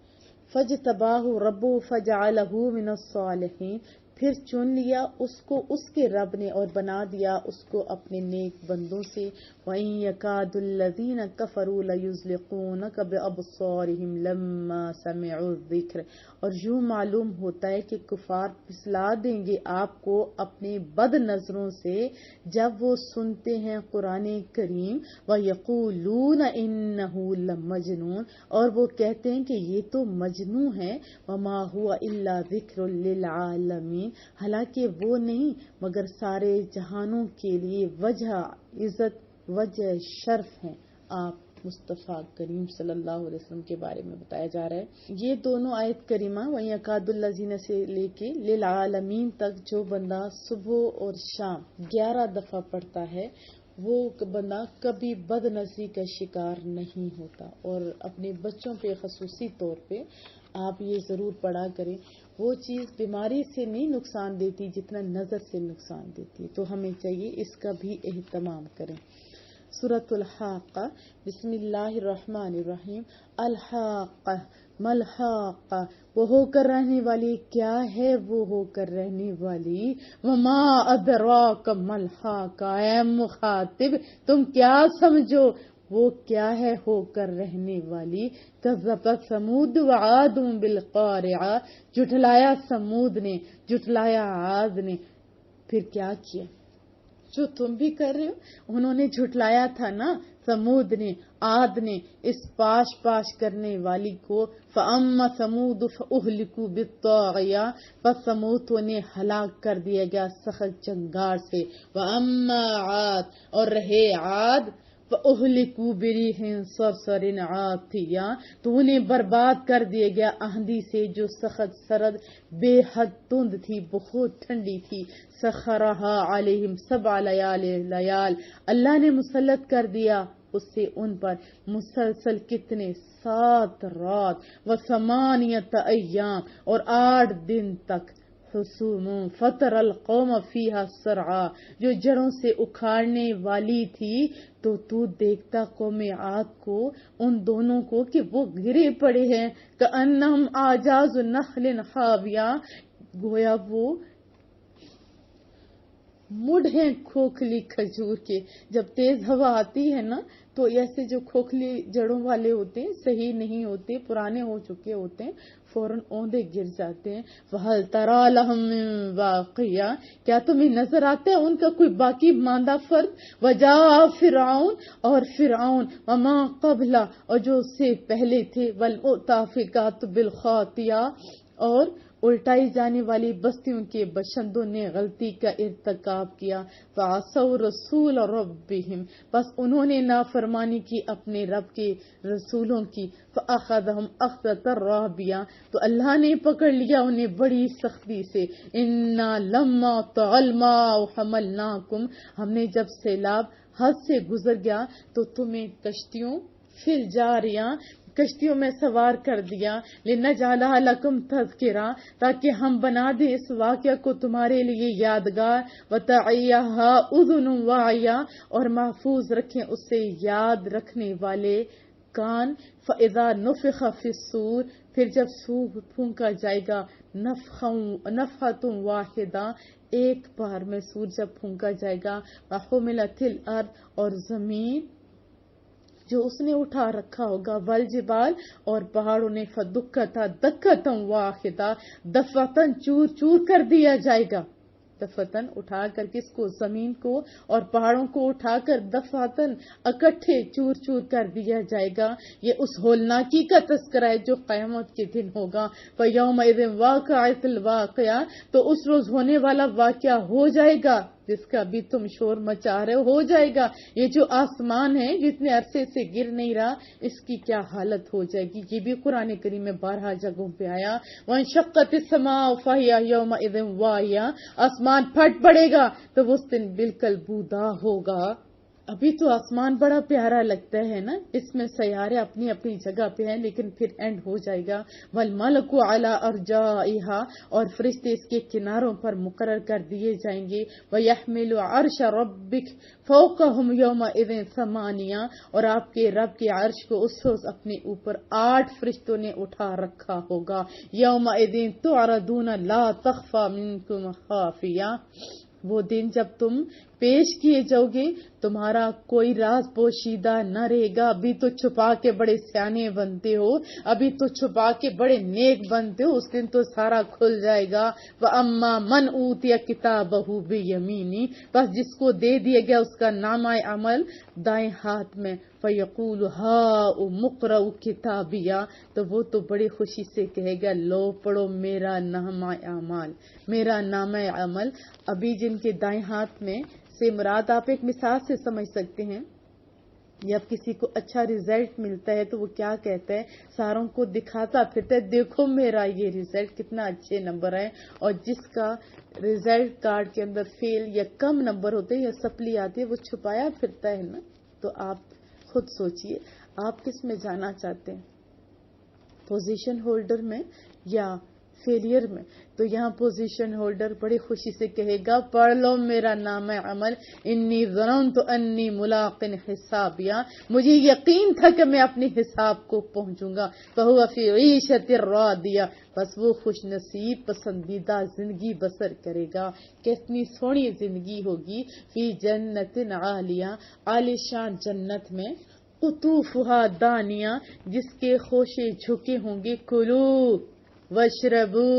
فاجتباہ ربہ فجعلہ من الصالحین، پھر چن لیا اس کو اس کے رب نے اور بنا دیا اس کو اپنے نیک بندوں سے۔ وَإِن يَكَادُ الَّذِينَ كَفَرُوا لَيُزْلِقُونَكَ بِأَبْصَارِهِمْ لَمَّا سَمِعُوا الذِّكْرَ، اور یوں معلوم ہوتا ہے کہ کفار پھسلا دیں گے آپ کو اپنے بد نظروں سے جب وہ سنتے ہیں قرآن کریم۔ وَيَقُولُونَ إِنَّهُ لَمَجْنُونَ، اور وہ کہتے ہیں کہ یہ تو مجنون ہے۔ وَمَا هُوَ إِلَّا ذِكْرٌ لِّلْعَالَمِينَ، حالانکہ وہ نہیں مگر سارے جہانوں کے لیے وجہ عزت، وجہ شرف ہیں۔ آپ مصطفیٰ کریم صلی اللہ علیہ وسلم کے بارے میں بتایا جا رہا ہے۔ یہ دونوں آیت کریمہ وَيَكَادُ الَّذِينَ سے لے کے لِلْعَالَمِينَ تک جو بندہ صبح اور شام 11 دفعہ پڑھتا ہے وہ بندہ کبھی بد نظری کا شکار نہیں ہوتا۔ اور اپنے بچوں پہ خصوصی طور پہ آپ یہ ضرور پڑھا کریں، وہ چیز بیماری سے نہیں نقصان دیتی جتنا نظر سے نقصان دیتی، تو ہمیں چاہیے اس کا بھی اہتمام کریں۔ سورۃ الحاقہ، بسم اللہ الرحمن الرحیم۔ الحاقہ ملحاقہ، وہ ہو کر رہنے والی کیا ہے، وہ ہو کر رہنے والی۔ وما ادراک ملحاقہ، اے مخاطب تم کیا سمجھو وہ کیا ہے ہو کر رہنے والی۔ کذبت ثمود وعاد بالقارعہ، جھٹلایا سمود نے، جھٹلایا عاد نے، پھر کیا کیا جو تم بھی کر رہے ہو۔ انہوں نے جھٹلایا تھا نا، سمود نے، عاد نے، اس پاش کرنے والی کو۔ فَأَمَّا ثَمُودُ فَأُهْلِكُوا بِالطَّاغِيَةِ، پس سمود انہیں ہلاک کر دیا گیا سخت چنگار سے۔ وَأَمَّا عاد، اور رہے عاد، فَأُهْلِكُوا بِرِيحٍ صَرْصَرٍ عَاتِيَةٍ، تو انہیں برباد کر دیا گیا آندھی سے جو سخت سرد بے حد تند تھی، بہت ٹھنڈی تھی۔ سَخَّرَهَا عَلَيْهِمْ سَبْعَ لَيَالٍ، اللہ نے مسلط کر دیا اس سے ان پر مسلسل کتنے 7 رات، و8 ایام، اور 8 دن تک۔ حسوم فطر القوم فیہا سرعا، جو جڑوں سے اکھاڑنے والی تھی، تو دیکھتا قوم عاد کو، ان دونوں کو کہ وہ گرے پڑے ہیں، کأنہم اعجاز نخل خاویہ، گویا وہ مڈ ہیں کھوکھلی کھجور کے۔ جب تیز ہوا آتی ہے نا تو ایسے جو کھوکھلی جڑوں والے ہوتے ہیں، صحیح نہیں ہوتے، پرانے ہو چکے ہوتے ہیں، فوراً اوندے گر جاتے ہیں۔ وَهَلْ تَرَى لَهُم مِّن بَاقِیَةٍ، کیا تمہیں نظر آتا ہے ان کا کوئی باقی ماندہ فرد۔ وَجَاءَ فِرْعَوْنُ، اور فرعون، وَمَا قَبْلَ، اور جو اس سے پہلے تھے، وَالْمُؤْتَفِكَاتُ بِالْخَاطِیَةِ، اور الٹائی جانے والی بستیوں کے باشندوں نے غلطی کا ارتکاب کیا، فعصوا رسول ربهم، بس انہوں نے نافرمانی کی اپنے رب کے رسولوں کی، فاخذهم اخذة رابیہ، تو اللہ نے پکڑ لیا انہیں بڑی سختی سے، انا لما طغى الماء حملناکم، ہم نے جب سیلاب حد سے گزر گیا تو تمہیں کشتیوں فی الجاریہ، کشتیوں میں سوار کر دیا، لنجعلها لکم تذکرہ، تاکہ ہم بنا دیں اس واقعہ کو تمہارے لیے یادگار، وتعیها اذن واعیہ، اور محفوظ رکھیں اس سے یاد رکھنے والے کان، فاذا نفخ فی الصور، پھر جب سور پھونکا جائے گا، نفخۃ واحدہ، ایک بار میں سور جب پھونکا جائے گا، وحملت الارض، اور زمین جو اس نے اٹھا رکھا ہوگا، والجبال، اور پہاڑوں نے، فدکتا دکتا واحدہ، دفعتاً چور چور کر دیا جائے گا، دفعتاً اٹھا کر کس کو، زمین کو، اور پہاڑوں کو اٹھا کر دفعتاً اکٹھے چور چور کر دیا جائے گا۔ یہ اس ہولناکی کا تذکرہ ہے جو قیامت کے دن ہوگا، فَيَوْمَئِذٍ وَاقِعَةٌ الْوَاقِعَةُ، تو اس روز ہونے والا واقعہ ہو جائے گا جس کا بھی تم شور مچا رہے ہو جائے گا۔ یہ جو آسمان ہے جتنے عرصے سے گر نہیں رہا، اس کی کیا حالت ہو جائے گی، یہ بھی قرآن کریم میں 12 جگہوں پہ آیا۔ وَانشَقَّتِ السَّمَاءُ فَهِيَ يَوْمَئِذٍ وَاهِيَةٌ، آسمان پھٹ پڑے گا تو اس دن بالکل بودا ہوگا۔ ابھی تو آسمان بڑا پیارا لگتا ہے نا، اس میں سیارے اپنی اپنی جگہ پہ ہیں، لیکن پھر اینڈ ہو جائے گا۔ والملک علی ارجائها، اور فرشتے اس کے کناروں پر مقرر کر دیے جائیں گے۔ ویحمل عرش ربک فوقهم یومئذ ثمانیہ، اور آپ کے رب کے عرش کو اس روز اپنے اوپر 8 فرشتوں نے اٹھا رکھا ہوگا۔ یومئذ تعرضون لا تخفى منکم خافیہ، وہ دن جب تم پیش کیے جاؤ گے تمہارا کوئی راز پوشیدہ نہ رہے گا۔ ابھی تو چھپا کے بڑے سیانے بنتے ہو، ابھی تو چھپا کے بڑے نیک بنتے ہو، اس دن تو سارا کھل جائے گا۔ وَأَمَّا مَنْ أُوتِيَ كِتَابَهُ بِيَمِينِهِ، بس جس کو دے دیا گیا اس کا نامہ عمل دائیں ہاتھ میں، فَيَقُولُ هَاؤُمُ اقْرَءُوا كِتَابِيَهْ، تو وہ تو بڑی خوشی سے کہے گا لو پڑھو میرا نامہ عمل، میرا نامہ عمل۔ ابھی جن کے دائیں ہاتھ میں سے مراد آپ ایک مثال سے سمجھ سکتے ہیں، جب کسی کو اچھا رزلٹ ملتا ہے تو وہ کیا کہتا ہے، ساروں کو دکھاتا پھرتا ہے دیکھو میرا یہ رزلٹ کتنا اچھے نمبر ہے، اور جس کا رزلٹ کارڈ کے اندر فیل یا کم نمبر ہوتے ہیں یا سپلی آتی ہے وہ چھپایا پھرتا ہے نا۔ تو آپ خود سوچئے آپ کس میں جانا چاہتے ہیں، پوزیشن ہولڈر میں یا فیلئر میں؟ تو یہاں پوزیشن ہولڈر بڑی خوشی سے کہے گا پڑھ لو میرا نام عمل، انی ظننت انی ملاق حسابیہ، مجھے یقین تھا کہ میں اپنی حساب کو پہنچوں گا، فہو فی عیشۃ راضیہ، بس وہ خوش نصیب پسندیدہ زندگی بسر کرے گا۔ کتنی سونی زندگی ہوگی، فی جنت عالیہ، عالی شان جنت میں، قطوفہا دانیہ، جس کے خوشے جھکے ہوں گے، کلو وشربو،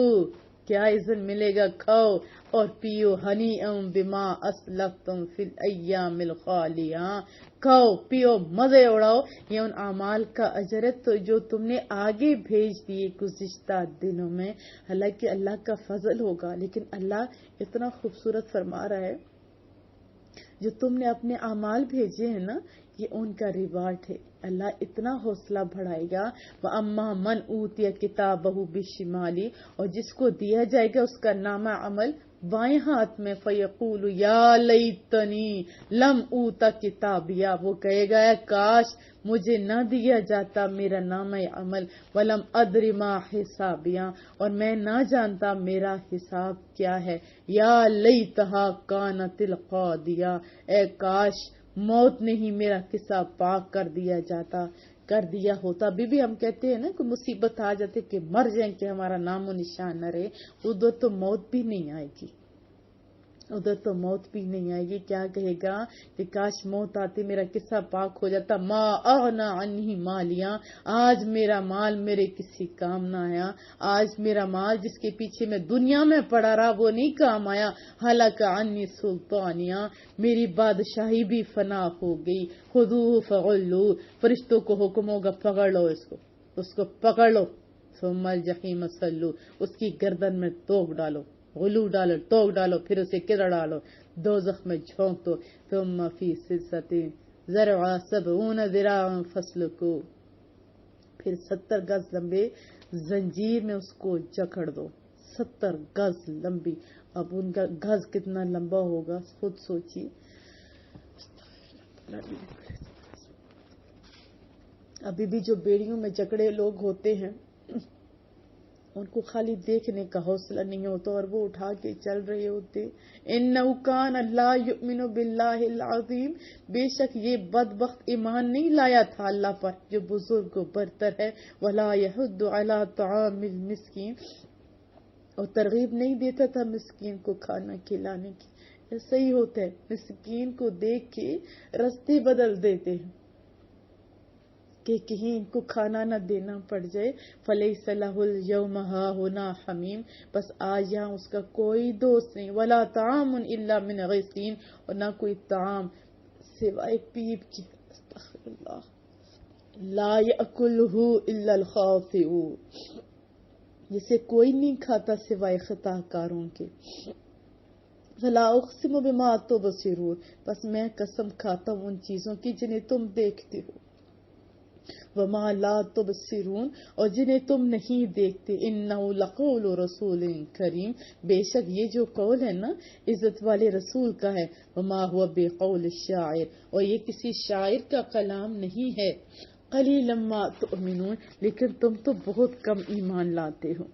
کیا اذن ملے گا، کھاؤ اور پیو، ہنیئا بما اسلفتم فی الایام الخالیہ، کھاؤ پیو مزے اڑاؤ، یہ ان اعمال کا اجر ہے تو جو تم نے آگے بھیج دیے گزشتہ دنوں میں۔ حالانکہ اللہ کا فضل ہوگا، لیکن اللہ اتنا خوبصورت فرما رہا ہے جو تم نے اپنے اعمال بھیجے ہیں نا، یہ ان کا ریوارڈ ہے۔ اللہ اتنا حوصلہ بڑھائے گا، وَأَمَّا مَنْ أُوتِيَ كِتَابَهُ بِالشِّمَالِ، اور جس کو دیا جائے گا اس کا نامہ عمل بائیں ہاتھ میں، فَيَقُولُ يَا لَيْتَنِي لَمْ أُوتَ كِتَابِيَهْ، وہ کہے گا کاش مجھے نہ دیا جاتا میرا نامہ عمل، وَلَمْ أَدْرِ مَا حِسَابِيَهْ، اور میں نہ جانتا میرا حساب کیا ہے، یا لیتہا کانت القاضیہ، اے کاش موت نے ہی میرا قصہ پاک کر دیا جاتا، کر دیا ہوتا۔ ابھی ہم کہتے ہیں نا کہ مصیبت آ جاتے کہ مر جائیں کہ ہمارا نام و نشان نہ رہے، ادھر تو موت بھی نہیں آئے گی، ادھر تو موت بھی نہیں آئے گی۔ کیا کہے گا کہ کاش موت آتی میرا قصہ پاک ہو جاتا، ما اغنا عنہ مالیہ، آج میرا مال میرے کسی کام نہ آیا، آج میرا مال جس کے پیچھے میں دنیا میں پڑا رہا وہ نہیں کام آیا، ہلاک عنی سلطانیہ، میری بادشاہی بھی فنا ہو گئی، خذوہ فغلوہ، فرشتوں کو حکم ہوگا پکڑ لو اس کو پکڑ لو، ثم الجحیم صلو، اس کی گردن میں توق ڈالو، غلو ڈالو، توق ڈالو، پھر اسے کدھر ڈالو؟ دوزخ میں جھونک دو. ثم فی سلسلۃ ذرعہا 70 ذراعا فاسلکوہ، پھر 70 گز لمبے زنجیر میں اس کو جکڑ دو. 70 گز لمبی. اب ان کا گز کتنا لمبا ہوگا خود سوچیے. ابھی بھی جو بیڑیوں میں جکڑے لوگ ہوتے ہیں ان کو خالی دیکھنے کا حوصلہ نہیں ہوتا اور وہ اٹھا کے چل رہے ہوتے. انہ کان لا یؤمن باللہ العظیم، بے شک یہ بدبخت ایمان نہیں لایا تھا اللہ پر جو بزرگ و برتر ہے. ولا یحض علی طعام المسکین، اور ترغیب نہیں دیتا تھا مسکین کو کھانا کھلانے کی. ایسا ہی ہوتا ہے، مسکین کو دیکھ کے رستے بدل دیتے ہیں کہ کہیں ان کو کھانا نہ دینا پڑ جائے. فلیس لہ اليوم ہاہنا حمیم، بس آج یہاں اس کا کوئی دوست نہیں. ولا طعام الا من غسلین، اور نہ کوئی طعام سوائے پیپ کی. استغفر اللہ. لا یأکلہ الا الخاطئون، جسے کوئی نہیں کھاتا سوائے خطا کاروں کے. فلا اقسم بما تبصرون، بس میں قسم کھاتا ہوں ان چیزوں کی جنہیں تم دیکھتے ہو. وما لا تبصرون، اور جنہیں تم نہیں دیکھتے. انہ لقول رسول کریم، بے شک یہ جو قول ہے نا عزت والے رسول کا ہے. وما هو بقول الشاعر، اور یہ کسی شاعر کا کلام نہیں ہے. قلیلا ما تؤمنون، لیکن تم تو بہت کم ایمان لاتے ہو.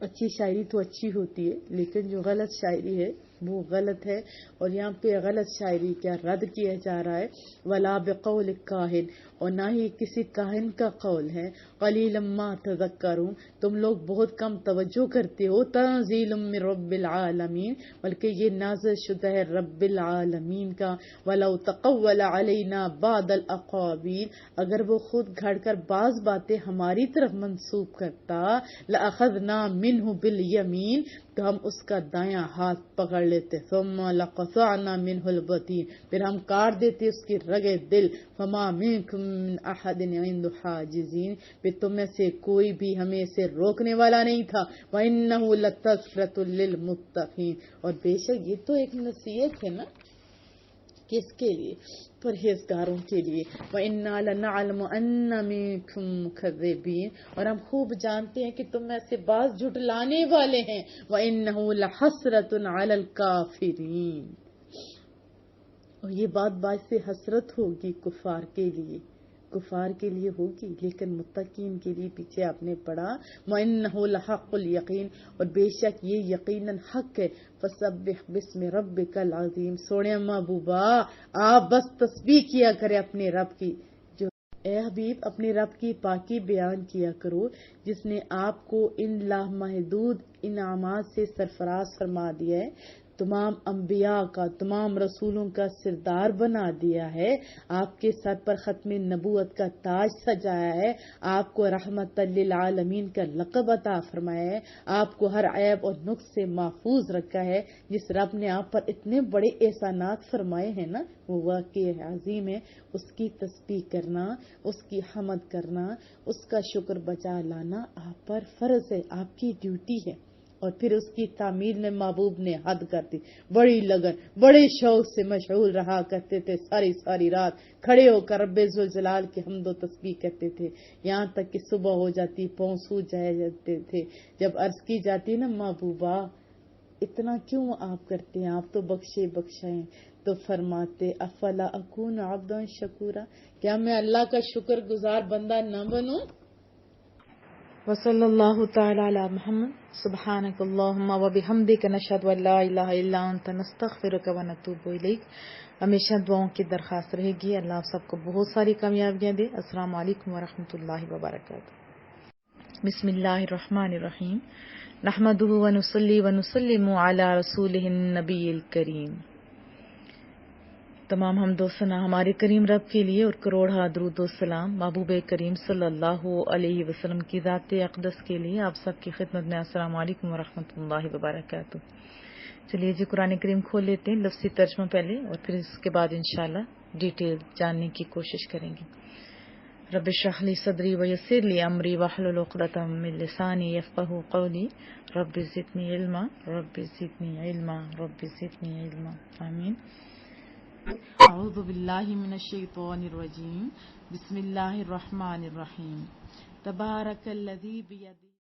اچھی شاعری تو اچھی ہوتی ہے لیکن جو غلط شاعری ہے وہ غلط ہے. اور یہاں پہ غلط شاعری کیا رد کیا جا رہا ہے. ولا بقول کاہن، اور نہ ہی کسی کاہن کا قول ہے. قلیلا ما تذکرون، تم لوگ بہت کم توجہ کرتے ہو. تنزیل من رب العالمین، بلکہ یہ نازل شدہ ہے رب العالمین کا. ولو تقول علینا بعض الاقاویل، اگر وہ خود گھڑ کر بعض باتیں ہماری طرف منسوب کرتا. لأخذنا منہ بالیمین، تو ہم اس کا دایاں ہاتھ پکڑ لیتے. ثم لقطعنا منہ الوتین، پھر ہم کاٹ دیتے اس کی رگے دل. فما منکم من احد عنده حاجزین، پھر تم میں سے کوئی بھی ہمیں سے روکنے والا نہیں تھا. وانہ لتذکرۃ للمتقین، اور بے شک یہ تو ایک نصیحت ہے نا، کس کے لیے؟ پرہیزگاروں کے لیے. وَإِنَّا لَنَعْلَمُ أَنَّ مِنكُم مُّكَذِّبِينَ، اور ہم خوب جانتے ہیں کہ تم میں سے بعض جھٹلانے والے ہیں. وَإِنَّهُ لَحَسْرَةٌ عَلَى الْكَافِرِينَ، اور یہ بات باعث حسرت ہوگی کفار کے لیے. کفار کے لیے ہوگی لیکن متقین کے لیے پیچھے آپ نے پڑھا. وَإِنَّهُ لَحَقُّ الْيَقِينَ، اور بے شک یہ یقیناً حق ہے. فَسَبِّحْ بِاسْمِ رَبِّكَ الْعَظِيمِ، سونے محبوبہ آپ بس تسبیح کیا کرے اپنے رب کی. جو اے حبیب اپنے رب کی پاکی بیان کیا کرو جس نے آپ کو ان لامحدود انعامات سے سرفراز فرما دیا ہے، تمام انبیاء کا، تمام رسولوں کا سردار بنا دیا ہے، آپ کے سر پر ختم نبوت کا تاج سجایا ہے، آپ کو رحمت للعالمین کا لقب عطا فرمایا ہے، آپ کو ہر عیب اور نقص سے محفوظ رکھا ہے. جس رب نے آپ پر اتنے بڑے احسانات فرمائے ہیں نا وہ واقعی عظیم ہے. اس کی تسبیح کرنا، اس کی حمد کرنا، اس کا شکر بجا لانا آپ پر فرض ہے، آپ کی ڈیوٹی ہے. اور پھر اس کی تعمیر میں محبوب نے حد کر دی. بڑی لگن، بڑے شوق سے مشغول رہا کرتے تھے، ساری ساری رات کھڑے ہو کر رب ذوالجلال کی حمد و تسبیح کرتے تھے، یہاں تک کہ صبح ہو جاتی، پاؤں سوج جاتے تھے. جب عرض کی جاتی نا محبوبہ اتنا کیوں آپ کرتے ہیں، آپ تو بخشے بخشائیں، تو فرماتے افلا اکون عبدا شکورا، کیا میں اللہ کا شکر گزار بندہ نہ بنوں. وصلی اللہ تعالی علی محمد. سبحانک اللہم وبحمدک، نشہد ان لا الہ الا انت، نستغفرک ونتوب الیک. ہمیشہ دعاؤں کی درخواست رہے گی. اللہ آپ سب کو بہت ساری کامیابیاں دے. السلام علیکم ورحمۃ اللہ وبرکاتہ. بسم اللہ الرحمن الرحیم. نحمدہ ونصلی ونسلم علی رسولہ النبی الکریم. تمام حمد و ثنا ہمارے کریم رب کے لیے اور کروڑا درود و سلام محبوب کریم صلی اللہ علیہ وسلم کی ذات اقدس کے لیے. آپ سب کی خدمت میں السلام علیکم ورحمۃ اللہ وبرکاتہ. چلیے جی قرآن کریم کھول لیتے ہیں، لفظی ترجمہ پہلے اور پھر اس کے بعد انشاءاللہ ڈیٹیل جاننے کی کوشش کریں گے. رب اشرح لي صدري ويسر لي امری واحلل عقدۃ من لسانی یفقهوا قولی رب زدنی علما رب زدنی علما رب زدنی علما آمین. اعوذ باللہ من الشیطان الرجیم. بسم اللہ الرحمن الرحیم. تبارک الذی بیدہ